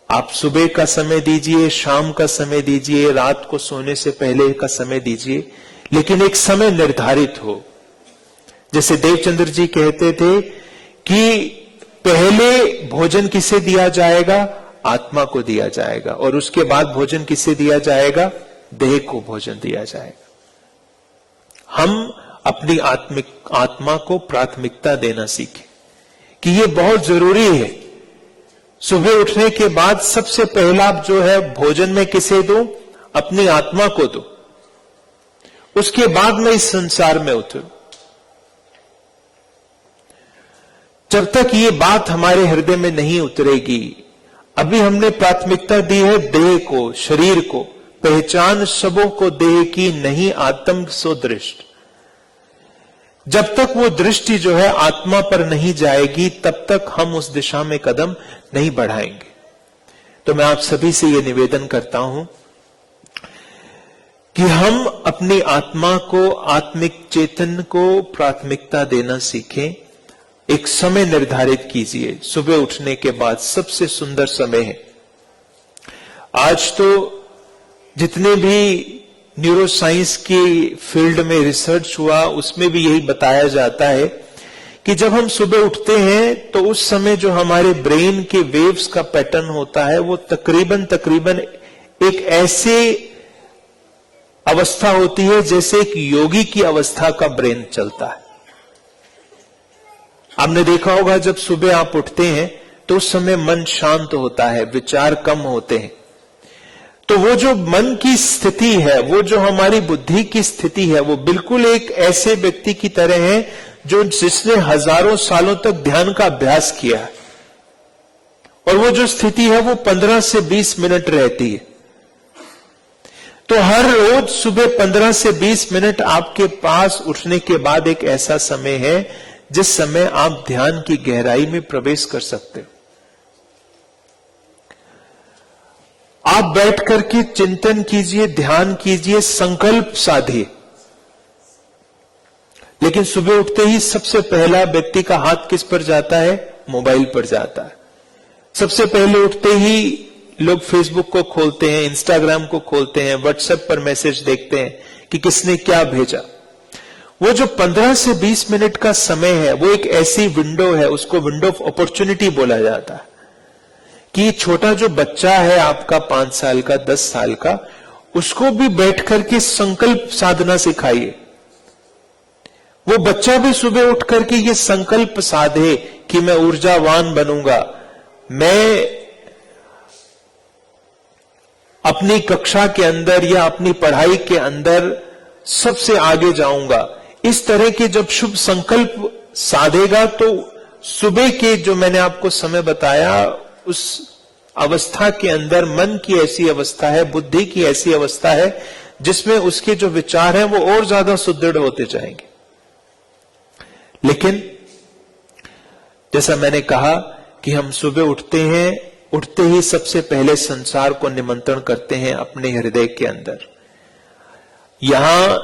S1: आप सुबह का समय दीजिए, शाम का समय दीजिए, रात को सोने से पहले का समय दीजिए, लेकिन एक समय निर्धारित हो। जैसे देवचंद्र जी कहते थे कि पहले भोजन किसे दिया जाएगा? आत्मा को दिया जाएगा, और उसके बाद भोजन किसे दिया जाएगा? देह को भोजन दिया जाएगा। हम अपनी आत्मा को प्राथमिकता देना सीखें कि यह बहुत जरूरी है। सुबह उठने के बाद सबसे पहला जो है भोजन में किसे दूं? अपनी आत्मा को दूं, उसके बाद मैं इस संसार में उतरूं। जब तक ये बात हमारे हृदय में नहीं उतरेगी, अभी हमने प्राथमिकता दी है देह को, शरीर को, पहचान सबों को देह की नहीं आत्म सो दृष्ट। जब तक वो दृष्टि जो है आत्मा पर नहीं जाएगी, तब तक हम उस दिशा में कदम नहीं बढ़ाएंगे। तो मैं आप सभी से ये निवेदन करता हूं कि हम अपनी आत्मा को, आत्मिक चेतन को प्राथमिकता देना सीखें। एक समय निर्धारित कीजिए, सुबह उठने के बाद सबसे सुंदर समय है। आज तो जितने भी न्यूरो साइंस की फील्ड में रिसर्च हुआ, उसमें भी यही बताया जाता है कि जब हम सुबह उठते हैं तो उस समय जो हमारे ब्रेन के वेव्स का पैटर्न होता है, वो तकरीबन एक ऐसे अवस्था होती है जैसे एक योगी की अवस्था का ब्रेन चलता है। आपने देखा होगा जब सुबह आप उठते हैं तो उस समय मन शांत होता है, विचार कम होते हैं। तो वो जो मन की स्थिति है, वो जो हमारी बुद्धि की स्थिति है, वो बिल्कुल एक ऐसे व्यक्ति की तरह है जिसने हजारों सालों तक ध्यान का अभ्यास किया है, और वो जो स्थिति है वो 15 से 20 मिनट रहती है। तो हर रोज सुबह 15 से 20 मिनट आपके पास उठने के बाद एक ऐसा समय है जिस समय आप ध्यान की गहराई में प्रवेश कर सकते हो। आप बैठ करके चिंतन कीजिए, ध्यान कीजिए, संकल्प साधिए। लेकिन सुबह उठते ही सबसे पहला व्यक्ति का हाथ किस पर जाता है? मोबाइल पर जाता है। सबसे पहले उठते ही लोग फेसबुक को खोलते हैं, इंस्टाग्राम को खोलते हैं, व्हाट्सएप पर मैसेज देखते हैं कि किसने क्या भेजा। वो जो 15 से 20 मिनट का समय है, वो एक ऐसी विंडो है, उसको विंडो ऑफ अपॉर्चुनिटी बोला जाता है कि छोटा जो बच्चा है आपका 5 साल का, 10 साल का, उसको भी बैठ करके संकल्प साधना सिखाइए। वो बच्चा भी सुबह उठ करके ये संकल्प साधे कि मैं ऊर्जावान बनूंगा, मैं अपनी कक्षा के अंदर या अपनी पढ़ाई के अंदर सबसे आगे जाऊंगा। इस तरह के जब शुभ संकल्प साधेगा तो सुबह के जो मैंने आपको समय बताया, उस अवस्था के अंदर मन की ऐसी अवस्था है, बुद्धि की ऐसी अवस्था है जिसमें उसके जो विचार हैं वो और ज्यादा सुदृढ़ होते जाएंगे। लेकिन जैसा मैंने कहा कि हम सुबह उठते हैं, उठते ही सबसे पहले संसार को निमंत्रण करते हैं अपने हृदय के अंदर। यहां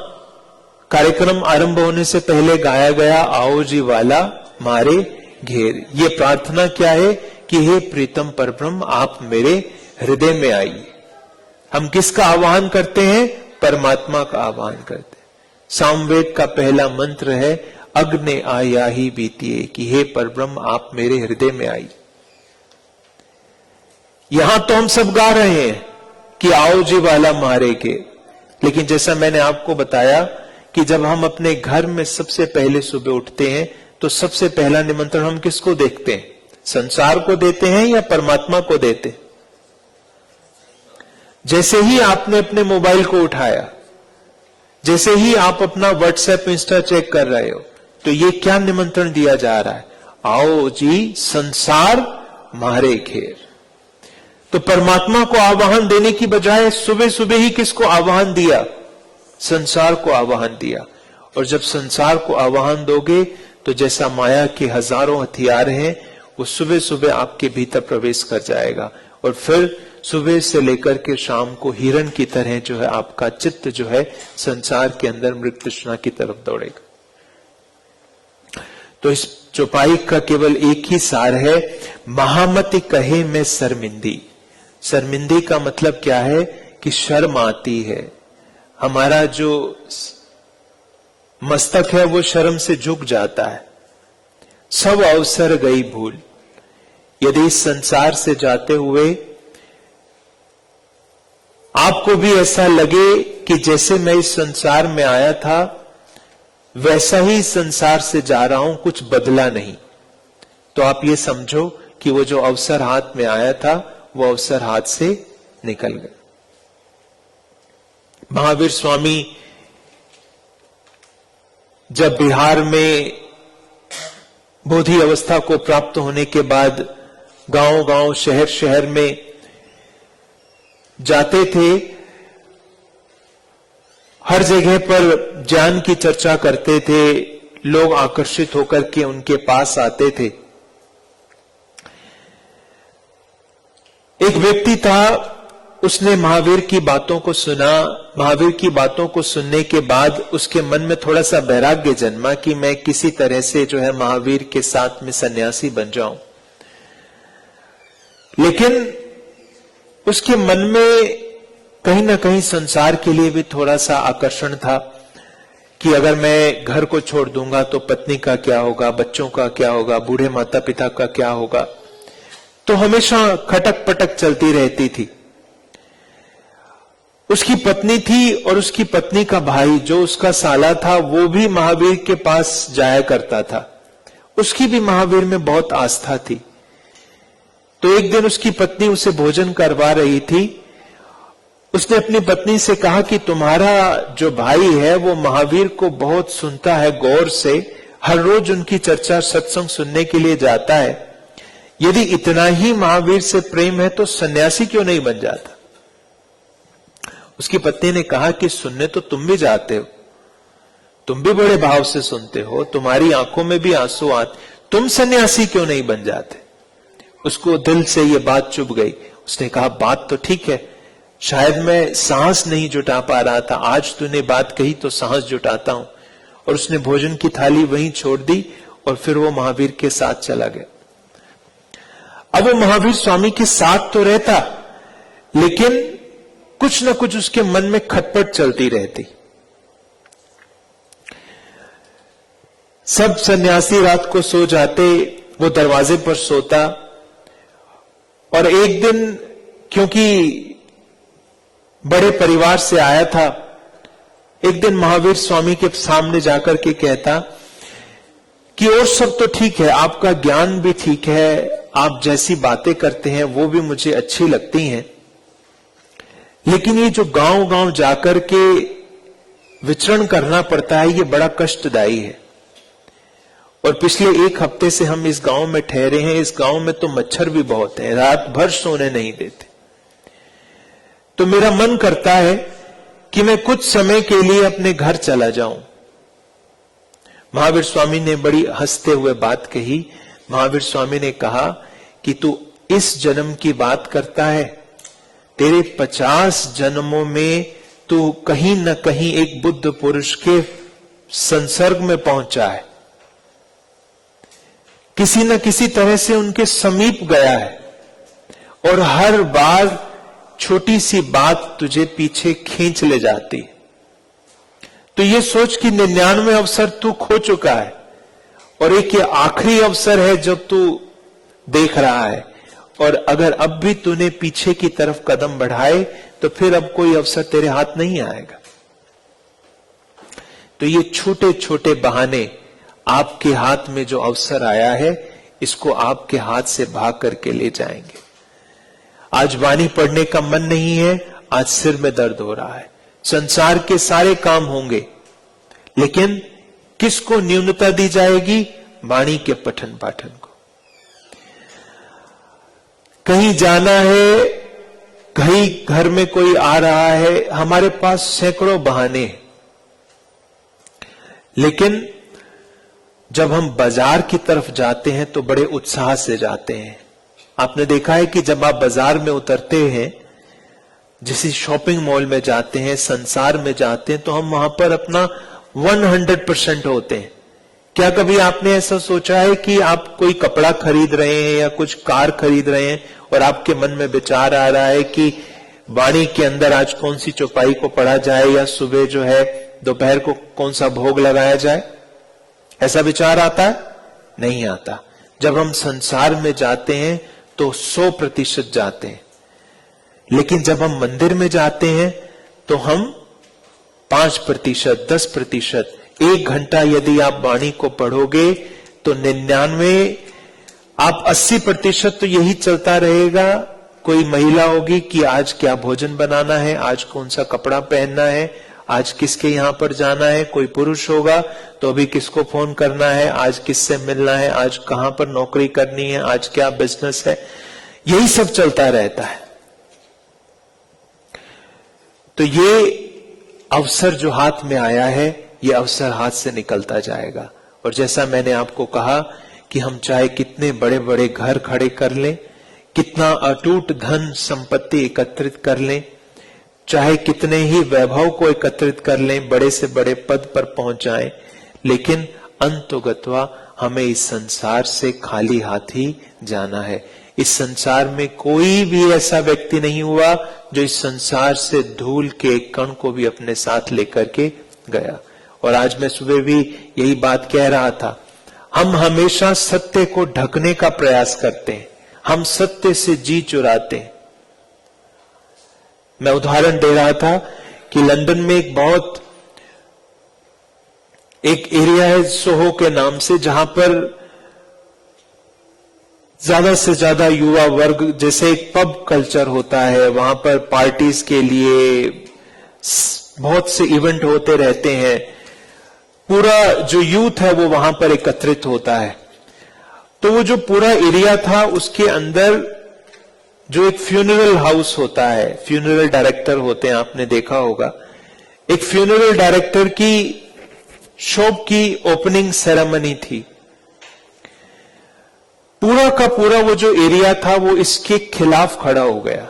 S1: कार्यक्रम आरंभ होने से पहले गाया गया आओ जी वाला मारे घेर। ये प्रार्थना क्या है कि हे प्रीतम परब्रह्म, आप मेरे हृदय में आइए। हम किसका आह्वान करते हैं? परमात्मा का आह्वान करते हैं। सामवेद का पहला मंत्र है अग्नि आया ही बीतिए, कि हे परब्रह्म आप मेरे हृदय में आइए। यहां तो हम सब गा रहे हैं कि आओ जी वाला मारे घेर, लेकिन जैसा मैंने आपको बताया कि जब हम अपने घर में सबसे पहले सुबह उठते हैं तो सबसे पहला निमंत्रण हम किसको देखते हैं? संसार को देते हैं या परमात्मा को देते हैं? जैसे ही आपने अपने मोबाइल को उठाया, जैसे ही आप अपना व्हाट्सएप, इंस्टा चेक कर रहे हो, तो ये क्या निमंत्रण दिया जा रहा है? आओ जी संसार मारे घेर। तो परमात्मा को आवाहन देने की बजाय सुबह सुबह ही किसको आवाहन दिया? संसार को आवाहन दिया। और जब संसार को आवाहन दोगे तो जैसा माया के हजारों हथियार हैं वो सुबह सुबह आपके भीतर प्रवेश कर जाएगा और फिर सुबह से लेकर के शाम को हिरण की तरह जो है आपका चित्त जो है संसार के अंदर मृग तृष्णा की तरफ दौड़ेगा। तो इस चौपाई का केवल एक ही सार है, महामति कहे मैं शर्मिंदी। शर्मिंदी का मतलब क्या है कि शर्म आती है, हमारा जो मस्तक है वो शर्म से झुक जाता है। सब अवसर गई भूल। यदि इस संसार से जाते हुए आपको भी ऐसा लगे कि जैसे मैं इस संसार में आया था वैसा ही संसार से जा रहा हूं, कुछ बदला नहीं, तो आप ये समझो कि वो जो अवसर हाथ में आया था वो अवसर हाथ से निकल गया। महावीर स्वामी जब बिहार में बोधि अवस्था को प्राप्त होने के बाद गांव गांव शहर शहर में जाते थे, हर जगह पर ज्ञान की चर्चा करते थे, लोग आकर्षित होकर के उनके पास आते थे। एक व्यक्ति था, उसने महावीर की बातों को सुना। महावीर की बातों को सुनने के बाद उसके मन में थोड़ा सा वैराग्य जन्मा कि मैं किसी तरह से जो है महावीर के साथ में सन्यासी बन जाऊं। लेकिन उसके मन में कहीं ना कहीं संसार के लिए भी थोड़ा सा आकर्षण था कि अगर मैं घर को छोड़ दूंगा तो पत्नी का क्या होगा, बच्चों का क्या होगा, बूढ़े माता पिता का क्या होगा। तो हमेशा खटक पटक चलती रहती थी। उसकी पत्नी थी और उसकी पत्नी का भाई जो उसका साला था वो भी महावीर के पास जाया करता था। उसकी भी महावीर में बहुत आस्था थी। तो एक दिन उसकी पत्नी उसे भोजन करवा रही थी। उसने अपनी पत्नी से कहा कि तुम्हारा जो भाई है वो महावीर को बहुत सुनता है गौर से, हर रोज उनकी चर्चा सत्संग सुनने के लिए जाता है। यदि इतना ही महावीर से प्रेम है तो सन्यासी क्यों नहीं बन जाता? उसकी पत्नी ने कहा कि सुनने तो तुम भी जाते हो, तुम भी बड़े भाव से सुनते हो, तुम्हारी आंखों में भी आंसू आते, तुम सन्यासी क्यों नहीं बन जाते? उसको दिल से ये बात चुभ गई। उसने कहा बात तो ठीक है, शायद मैं साहस नहीं जुटा पा रहा था, आज तूने बात कही तो साहस जुटाता हूं। और उसने भोजन की थाली वहीं छोड़ दी और फिर वो महावीर के साथ चला गया। अब वो महावीर स्वामी के साथ तो रहता, लेकिन कुछ ना कुछ उसके मन में खटपट चलती रहती। सब सन्यासी रात को सो जाते, वो दरवाजे पर सोता। और एक दिन क्योंकि बड़े परिवार से आया था, एक दिन महावीर स्वामी के सामने जाकर के कहता कि और सब तो ठीक है, आपका ज्ञान भी ठीक है, आप जैसी बातें करते हैं वो भी मुझे अच्छी लगती हैं, लेकिन ये जो गांव गांव जाकर के विचरण करना पड़ता है ये बड़ा कष्टदायी है। और पिछले एक हफ्ते से हम इस गांव में ठहरे हैं, इस गांव में तो मच्छर भी बहुत हैं, रात भर सोने नहीं देते। तो मेरा मन करता है कि मैं कुछ समय के लिए अपने घर चला जाऊं। महावीर स्वामी ने बड़ी हंसते हुए बात कही। महावीर स्वामी ने कहा कि तू इस जन्म की बात करता है, तेरे 50 जन्मों में तू कहीं न कहीं एक बुद्ध पुरुष के संसर्ग में पहुंचा है, किसी न किसी तरह से उनके समीप गया है, और हर बार छोटी सी बात तुझे पीछे खींच ले जाती। तो ये सोच कि 99 अवसर तू खो चुका है और एक ये आखिरी अवसर है जब तू देख रहा है, और अगर अब भी तूने पीछे की तरफ कदम बढ़ाए तो फिर अब कोई अवसर तेरे हाथ नहीं आएगा। तो ये छोटे छोटे बहाने, आपके हाथ में जो अवसर आया है इसको आपके हाथ से भाग करके ले जाएंगे। आज वाणी पढ़ने का मन नहीं है, आज सिर में दर्द हो रहा है, संसार के सारे काम होंगे, लेकिन किसको न्यूनता दी जाएगी? वाणी के पठन पाठन को। कहीं जाना है, कहीं घर में कोई आ रहा है, हमारे पास सैकड़ों बहाने हैं, लेकिन जब हम बाजार की तरफ जाते हैं तो बड़े उत्साह से जाते हैं। आपने देखा है कि जब आप बाजार में उतरते हैं, जैसे शॉपिंग मॉल में जाते हैं, संसार में जाते हैं, तो हम वहां पर अपना 100% होते हैं। क्या कभी आपने ऐसा सोचा है कि आप कोई कपड़ा खरीद रहे हैं या कुछ कार खरीद रहे हैं और आपके मन में विचार आ रहा है कि वाणी के अंदर आज कौन सी चौपाई को पढ़ा जाए, या सुबह जो है दोपहर को कौन सा भोग लगाया जाए? ऐसा विचार आता है? नहीं आता। जब हम संसार में जाते हैं तो 100% जाते हैं, लेकिन जब हम मंदिर में जाते हैं तो हम 5%, 10%, 1 घंटा यदि आप वाणी को पढ़ोगे तो 99, आप 80% तो यही चलता रहेगा। कोई महिला होगी कि आज क्या भोजन बनाना है, आज कौन सा कपड़ा पहनना है, आज किसके यहां पर जाना है। कोई पुरुष होगा तो अभी किसको फोन करना है, आज किससे मिलना है, आज कहां पर नौकरी करनी है, आज क्या बिजनेस है, यही सब चलता रहता है। तो ये अवसर जो हाथ में आया है, ये अवसर हाथ से निकलता जाएगा। और जैसा मैंने आपको कहा कि हम चाहे कितने बड़े बड़े घर खड़े कर लें, कितना अटूट धन संपत्ति एकत्रित कर लें, चाहे कितने ही वैभव को एकत्रित कर लें, बड़े से बड़े पद पर पहुंच जाएं, लेकिन अंतोगत्वा हमें इस संसार से खाली हाथ ही जाना है। इस संसार में कोई भी ऐसा व्यक्ति नहीं हुआ जो इस संसार से धूल के कण को भी अपने साथ लेकर के गया। और आज मैं सुबह भी यही बात कह रहा था, हम हमेशा सत्य को ढकने का प्रयास करते हैं, हम सत्य से जी चुराते हैं। मैं उदाहरण दे रहा था कि लंदन में एक एरिया है सोहो के नाम से, जहां पर ज्यादा से ज्यादा युवा वर्ग, जैसे एक पब कल्चर होता है, वहां पर पार्टीज के लिए बहुत से इवेंट होते रहते हैं, पूरा जो यूथ है वो वहां पर एकत्रित होता है। तो वो जो पूरा एरिया था उसके अंदर जो एक फ्यूनरल हाउस होता है, फ्यूनरल डायरेक्टर होते हैं, आपने देखा होगा, एक फ्यूनरल डायरेक्टर की शॉप की ओपनिंग सेरेमनी थी। पूरा का पूरा वो जो एरिया था वो इसके खिलाफ खड़ा हो गया,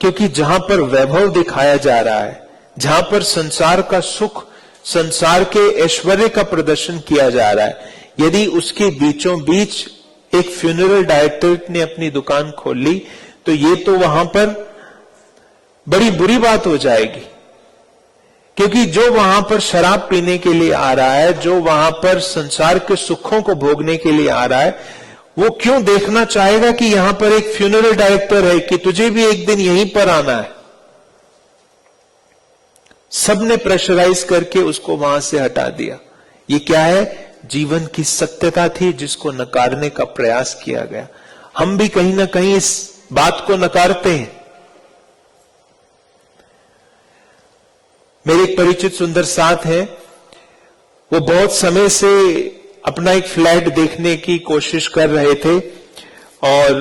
S1: क्योंकि जहां पर वैभव दिखाया जा रहा है, जहां पर संसार का सुख, संसार के ऐश्वर्य का प्रदर्शन किया जा रहा है, यदि उसके बीचों बीच एक फ्यूनरल डायरेक्टर ने अपनी दुकान खोल ली तो ये तो वहां पर बड़ी बुरी बात हो जाएगी। क्योंकि जो वहां पर शराब पीने के लिए आ रहा है, जो वहां पर संसार के सुखों को भोगने के लिए आ रहा है, वो क्यों देखना चाहेगा कि यहां पर एक फ्यूनरल डायरेक्टर है, कि तुझे भी एक दिन यहीं पर आना है। सबने प्रेशराइज करके उसको वहां से हटा दिया। ये क्या है? जीवन की सत्यता थी जिसको नकारने का प्रयास किया गया। हम भी कहीं ना कहीं इस बात को नकारते हैं। मेरे एक परिचित सुंदर साथ हैं, वो बहुत समय से अपना एक फ्लैट देखने की कोशिश कर रहे थे और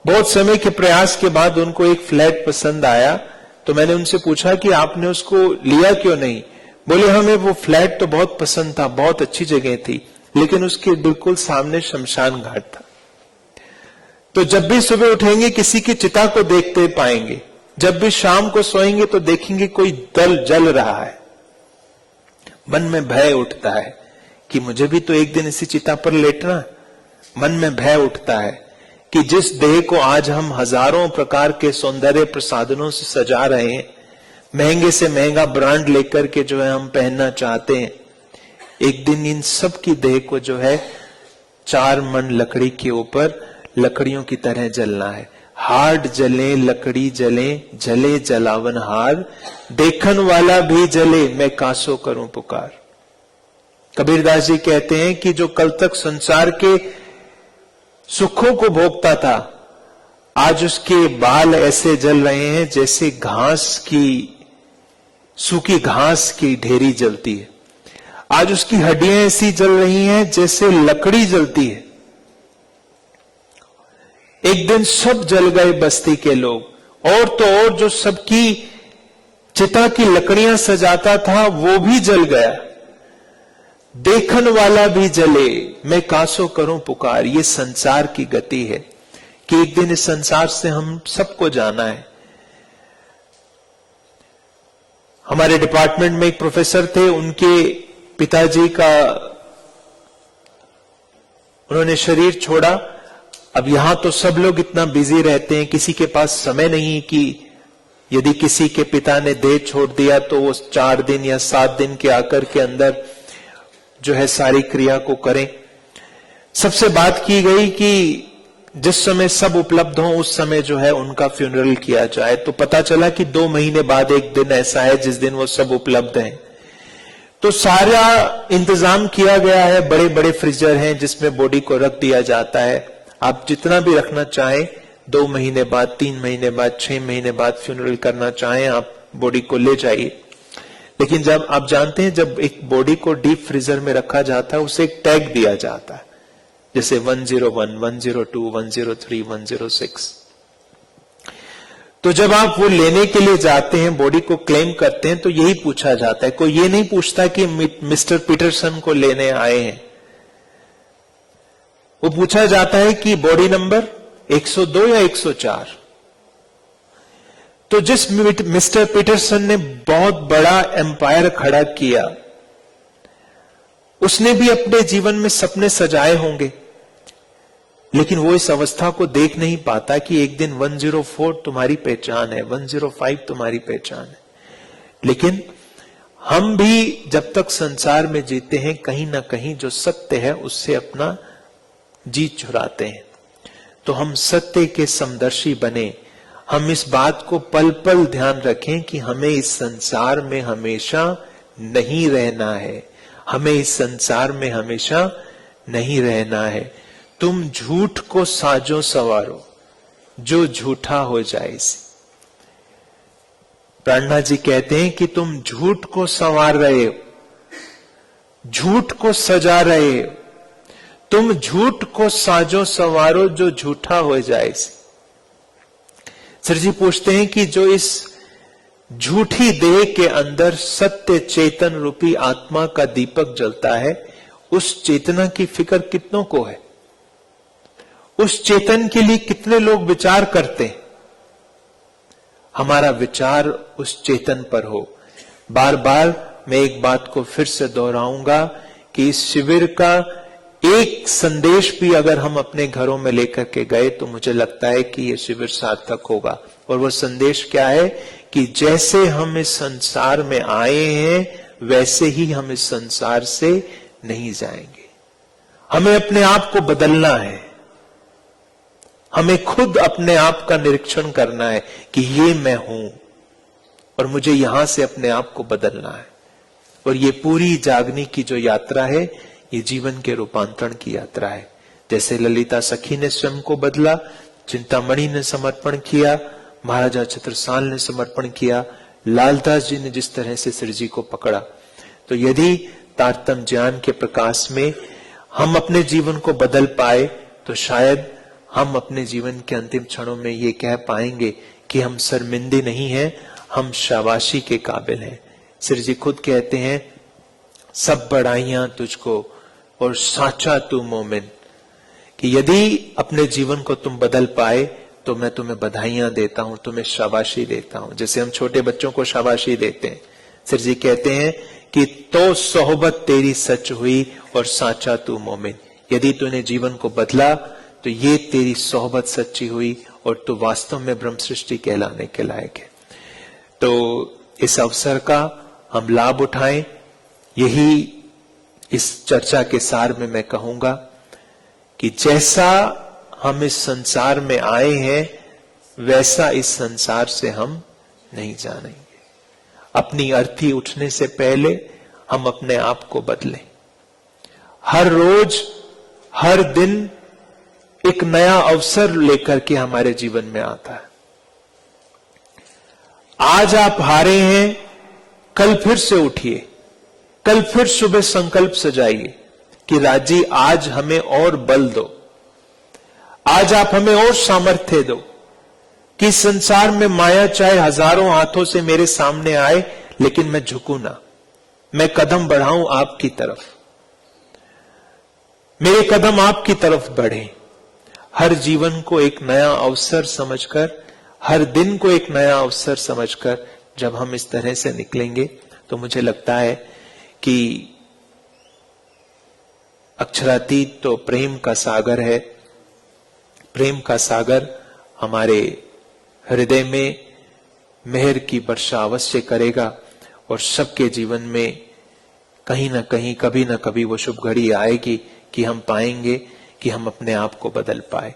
S1: बहुत समय के प्रयास के बाद उनको एक फ्लैट पसंद आया। तो मैंने उनसे पूछा कि आपने उसको लिया क्यों नहीं? बोले हमें वो फ्लैट तो बहुत पसंद था, बहुत अच्छी जगह थी, लेकिन उसके बिल्कुल सामने शमशान घाट था। तो जब भी सुबह उठेंगे किसी की चिता को देखते पाएंगे, जब भी शाम को सोएंगे तो देखेंगे कोई जल रहा है। मन में भय उठता है कि मुझे भी तो एक दिन इसी चिता पर लेटना। मन में भय उठता है कि जिस देह को आज हम हजारों प्रकार के सौंदर्य प्रसाधनों से सजा रहे हैं, महंगे से महंगा ब्रांड लेकर के जो है हम पहनना चाहते हैं, एक दिन इन सब की देह को जो है 4 मन लकड़ी के ऊपर लकड़ियों की तरह जलना है। हार्ड जले लकड़ी जले, जले जलावन हार, देखन वाला भी जले, मैं कासो करूं पुकार। कबीरदास जी कहते हैं कि जो कल तक संसार के सुखों को भोगता था, आज उसके बाल ऐसे जल रहे हैं जैसे घास की, सूखी घास की ढेरी जलती है। आज उसकी हड्डियां ऐसी जल रही हैं जैसे लकड़ी जलती है। एक दिन सब जल गए बस्ती के लोग, और तो और जो सबकी चिता की लकड़ियां सजाता था वो भी जल गया, देखन वाला भी जले, मैं कासो करूं पुकार। ये संसार की गति है कि एक दिन इस संसार से हम सबको जाना है। हमारे डिपार्टमेंट में एक प्रोफेसर थे, उनके पिताजी का उन्होंने शरीर छोड़ा। अब यहां तो सब लोग इतना बिजी रहते हैं, किसी के पास समय नहीं कि यदि किसी के पिता ने देह छोड़ दिया तो वो 4 दिन या 7 दिन के आकर के अंदर जो है सारी क्रिया को करें। सबसे बात की गई कि जिस समय सब उपलब्ध हो उस समय जो है उनका फ्यूनरल किया जाए। तो पता चला कि 2 महीने बाद एक दिन ऐसा है जिस दिन वो सब उपलब्ध हैं। तो सारा इंतजाम किया गया है, बड़े बड़े फ्रीजर हैं जिसमें बॉडी को रख दिया जाता है। आप जितना भी रखना चाहें, 2 महीने बाद, 3 महीने बाद, 6 महीने बाद फ्यूनरल करना चाहें, आप बॉडी को ले जाइए। लेकिन जब आप जानते हैं, जब एक बॉडी को डीप फ्रीजर में रखा जाता है उसे एक टैग दिया जाता है, जैसे 101, 102, 103, 106। तो जब आप वो लेने के लिए जाते हैं, बॉडी को क्लेम करते हैं, तो यही पूछा जाता है। कोई ये नहीं पूछता कि मिस्टर पीटरसन को लेने आए हैं। वो पूछा जाता है कि बॉडी नंबर 102 या 104। तो जिस मिस्टर पीटरसन ने बहुत बड़ा एम्पायर खड़ा किया, उसने भी अपने जीवन में सपने सजाए होंगे, लेकिन वो इस अवस्था को देख नहीं पाता कि एक दिन 104 तुम्हारी पहचान है, 105 तुम्हारी पहचान है। लेकिन हम भी जब तक संसार में जीते हैं, कहीं ना कहीं जो सत्य है उससे अपना जीत चुराते हैं। तो हम सत्य के समदर्शी बने। हम इस बात को पल पल ध्यान रखें कि हमें इस संसार में हमेशा नहीं रहना है। हमें इस संसार में हमेशा नहीं रहना है। तुम झूठ को साजो सवारो, जो झूठा हो जाए इसे। प्राणनाथ जी कहते हैं कि तुम झूठ को संवार रहे हो, झूठ को सजा रहे हो। तुम झूठ को साजो संवारो, जो झूठा हो जाए इसे। सर जी पूछते हैं कि जो इस झूठी देह के अंदर सत्य चेतन रूपी आत्मा का दीपक जलता है, उस चेतना की फिक्र कितनों को है? उस चेतन के लिए कितने लोग विचार करते हैं? हमारा विचार उस चेतन पर हो। बार बार मैं एक बात को फिर से दोहराऊंगा कि इस शिविर का एक संदेश भी अगर हम अपने घरों में लेकर के गए तो मुझे लगता है कि यह शिविर सार्थक होगा। और वह संदेश क्या है कि जैसे हम इस संसार में आए हैं वैसे ही हम इस संसार से नहीं जाएंगे। हमें अपने आप को बदलना है। हमें खुद अपने आप का निरीक्षण करना है कि ये मैं हूं और मुझे यहां से अपने आप को बदलना है। और ये पूरी जागने की जो यात्रा है, ये जीवन के रूपांतरण की यात्रा है। जैसे ललिता सखी ने स्वयं को बदला, चिंतामणि ने समर्पण किया, महाराजा छत्रसाल ने समर्पण किया, लालदास जी ने जिस तरह से श्री जी को पकड़ा। तो यदि तारतम्य ज्ञान के प्रकाश में हम अपने जीवन को बदल पाए तो शायद हम अपने जीवन के अंतिम क्षणों में ये कह पाएंगे कि हम शर्मिंदे नहीं हैं, हम शाबाशी के काबिल हैं। श्री जी खुद कहते हैं, सब बड़ाइयां तुझको और साचा तू मोमिन, कि यदि अपने जीवन को तुम बदल पाए तो मैं तुम्हें बधाइयां देता हूं, तुम्हें शाबाशी देता हूं। जैसे हम छोटे बच्चों को शाबाशी देते हैं, श्री जी कहते हैं कि तो सोहबत तेरी सच हुई और साचा तू मोमिन। यदि तूने जीवन को बदला तो ये तेरी सोहबत सच्ची हुई और तू वास्तव में ब्रह्म सृष्टि कहलाने के लायक है। तो इस अवसर का हम लाभ उठाएं। यही इस चर्चा के सार में मैं कहूंगा कि जैसा हम इस संसार में आए हैं वैसा इस संसार से हम नहीं जानेंगे। अपनी अर्थी उठने से पहले हम अपने आप को बदलें। हर रोज हर दिन एक नया अवसर लेकर के हमारे जीवन में आता है। आज आप हारे हैं, कल फिर से उठिए, कल फिर सुबह संकल्प सजाइए कि राजी आज हमें और बल दो, आज आप हमें और सामर्थ्य दो कि संसार में माया चाहे हजारों हाथों से मेरे सामने आए, लेकिन मैं झुकूं ना, मैं कदम बढ़ाऊं आपकी तरफ, मेरे कदम आपकी तरफ बढ़े। हर जीवन को एक नया अवसर समझकर, हर दिन को एक नया अवसर समझकर जब हम इस तरह से निकलेंगे तो मुझे लगता है कि अक्षरातीत तो प्रेम का सागर है। प्रेम का सागर हमारे हृदय में मेहर की वर्षा अवश्य करेगा और सबके जीवन में कहीं ना कहीं, कभी ना कभी वो शुभ घड़ी आएगी कि हम पाएंगे कि हम अपने आप को बदल पाए।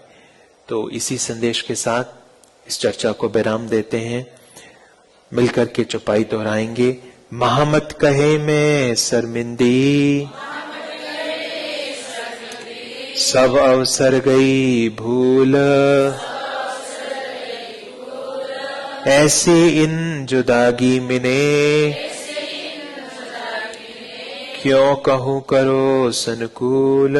S1: तो इसी संदेश के साथ इस चर्चा को विराम देते हैं। मिलकर के चौपाई दोहराएंगे। महामत कहे मैं शर्मिंदी, सब अवसर गई भूल, ऐसे इन जुदागी मिने, क्यों कहूं करो सनुकूल।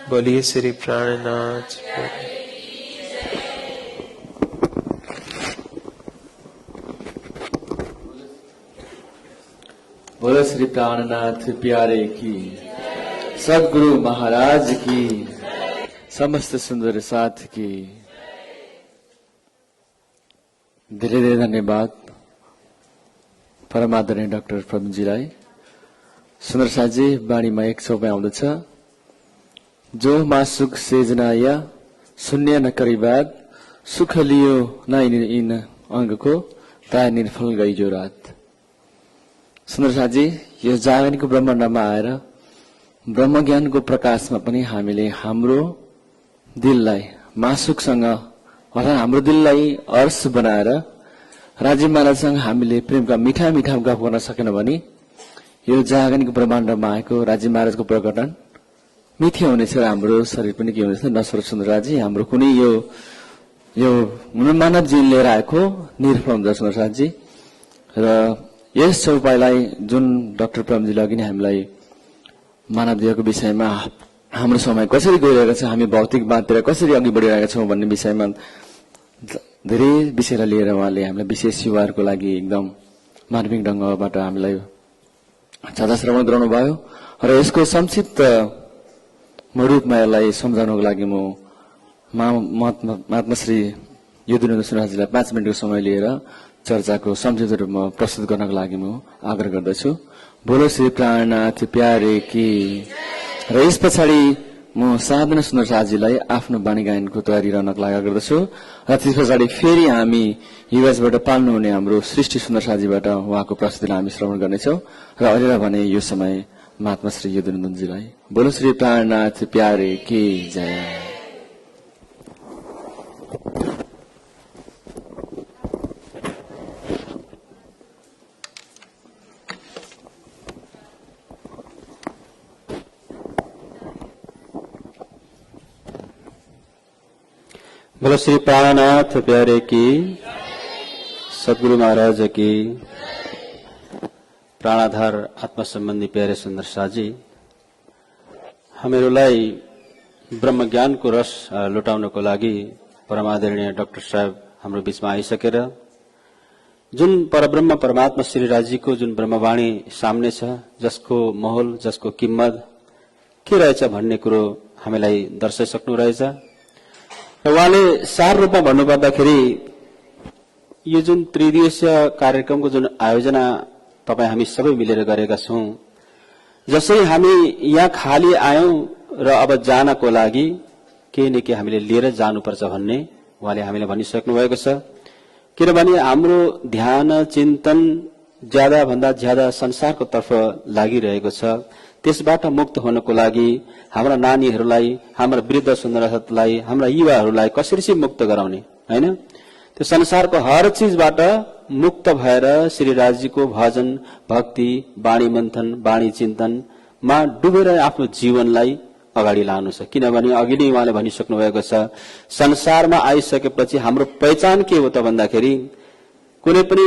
S1: बोलिए श्री प्राणनाथ।
S2: बोलो श्री प्राणनाथ प्यारे की, सद्गुरु महाराज की, समस्त सुंदर साथ की। धेरै धेरै धन्यवाद परमादरणीय डाक्टर प्रवीणजीलाई। सुन्दर साथजी, बाणीमा एक चौपाई आउँदछ। जो मासुक सेजना या शून्य न करिबाद, सुख लियो न इन अङ्गको, ता निर्फल गई जो रात। सुन्दर साथजी, यो जागरणको ब्रह्माण्डमा आएर ब्रह्मज्ञानको प्रकाशमा पनि हामीले हाम्रो दिललाई मासुकसँग अर्थात् हाम्रो दिललाई अर्स बनाएर राजीव महाराजसँग हामीले प्रेमका मिठा मिठा गफ गर्न सकेन भने यो जागरणको ब्रह्माण्डमा आएको राजीव महाराजको प्रकटन मिठो हुनेछ र हाम्रो शरीर पनि के हुनेछ। नश्वर सुन्दरराजी, हाम्रो कुनै यो मानव जीवन लिएर आएको निर्फल हुन्छ सुन्दरराजी। र यस चौपाईलाई जुन डाक्टर प्रवीणजीले अघि नै हामीलाई मानव देहको विषयमा हाम्रो समय कसरी गइरहेको छ, हामी भौतिकवादतिर कसरी अघि बढिरहेका छौँ भन्ने विषयमा धेरै विषयलाई लिएर उहाँले हामीलाई विशेष युवाहरूको लागि एकदम मार्मिक ढङ्गबाट हामीलाई छाता श्रवण गराउनु भयो। र यसको संक्षिप्त रूपमा यसलाई सम्झाउनको लागि म महात्मा श्री युधिनेन्द्र सुनारजीलाई 5 मिनटको समय लिएर चर्चाको संक्षिप्त रूपमा प्रस्तुत गर्नको लागि म आग्रह गर्दछु। बोलो श्री प्राणनाथ प्यारे की। र यस पछाडि म साधना सुन्दर साथजीलाई आफ्नो बाणी गायनको तयारी रहनको लागि गर्दछु। र त्यस पछाडि फेरि हामी युएसबाट पाल्नुहुने हाम्रो सृष्टि सुन्दर साथजीबाट उहाँको प्रस्तुतिलाई हामी श्रवण गर्नेछौँ। र अहिले भने यो समय महात्मा श्री युधिनेन्द्रजीलाई। बोलो श्री प्राणनाथ प्यारे की जय।
S3: बोलो श्री प्राणनाथ प्यारे की, सद्गुरु महाराज की। प्राणाधार आत्मा सम्बन्धी प्यारे सुन्दर साथजी, हामीहरूलाई ब्रह्म ज्ञानको रस लुटाउनको लागि परमादरणीय डाक्टर साहब हाम्रो बीचमा आइसकेर जुन परब्रह्म परमात्मा श्री राजीको जुन ब्रह्मवाणी सामने छ, जसको मोहल, जसको किम्मत के रहेछ भन्ने कुरो हामीलाई दर्शाइसक्नु रहेछ। र उहाँले सार रूपमा भन्नुपर्दाखेरि यो जुन त्रिदिवसीय कार्यक्रमको जुन आयोजना तपाईँ हामी सबै मिलेर गरेका छौं, जसरी हामी यहाँ खाली आयौं र अब जानको लागि केही न केही हामीले लिएर जानुपर्छ भन्ने उहाँले हामीलाई भनिसक्नु भएको छ। किनभने हाम्रो ध्यान चिन्तन ज्यादा भन्दा ज्यादा संसारको तर्फ लागिरहेको छ। त्यसबाट मुक्त हुनको लागि हाम्रा नानीहरूलाई, हाम्रा वृद्ध सुन्दरतालाई, हाम्रा युवाहरूलाई कसरी चाहिँ मुक्त गराउने, हैन? त्यो संसारको हर चीजबाट मुक्त भएर श्री राजीको भजन, भक्ति, वाणी मन्थन, वाणी चिन्तनमा डुबेर आफ्नो जीवनलाई अगाडि लानु छ। किनभने अघि नै उहाँले भनिसक्नु भएको छ, संसारमा आइसकेपछि हाम्रो पहिचान के हो त भन्दाखेरि कुनै पनि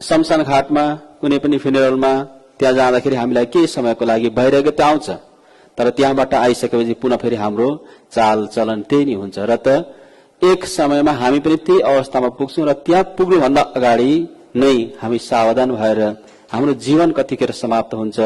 S3: शमशान घाटमा कुनै पनि फ्युनेरलमा त्यहाँ जाँदाखेरि हामीलाई केही समयको लागि वैराग्य आउँछ, तर त्यहाँबाट आइसकेपछि पुनः फेरि हाम्रो चाल चलन त्यही नै हुन्छ र त एक समयमा हामी पनि त्यही अवस्थामा पुग्छौं र त्यहाँ पुग्नुभन्दा अगाडि नै हामी सावधान भएर हाम्रो जीवन कतिखेर समाप्त हुन्छ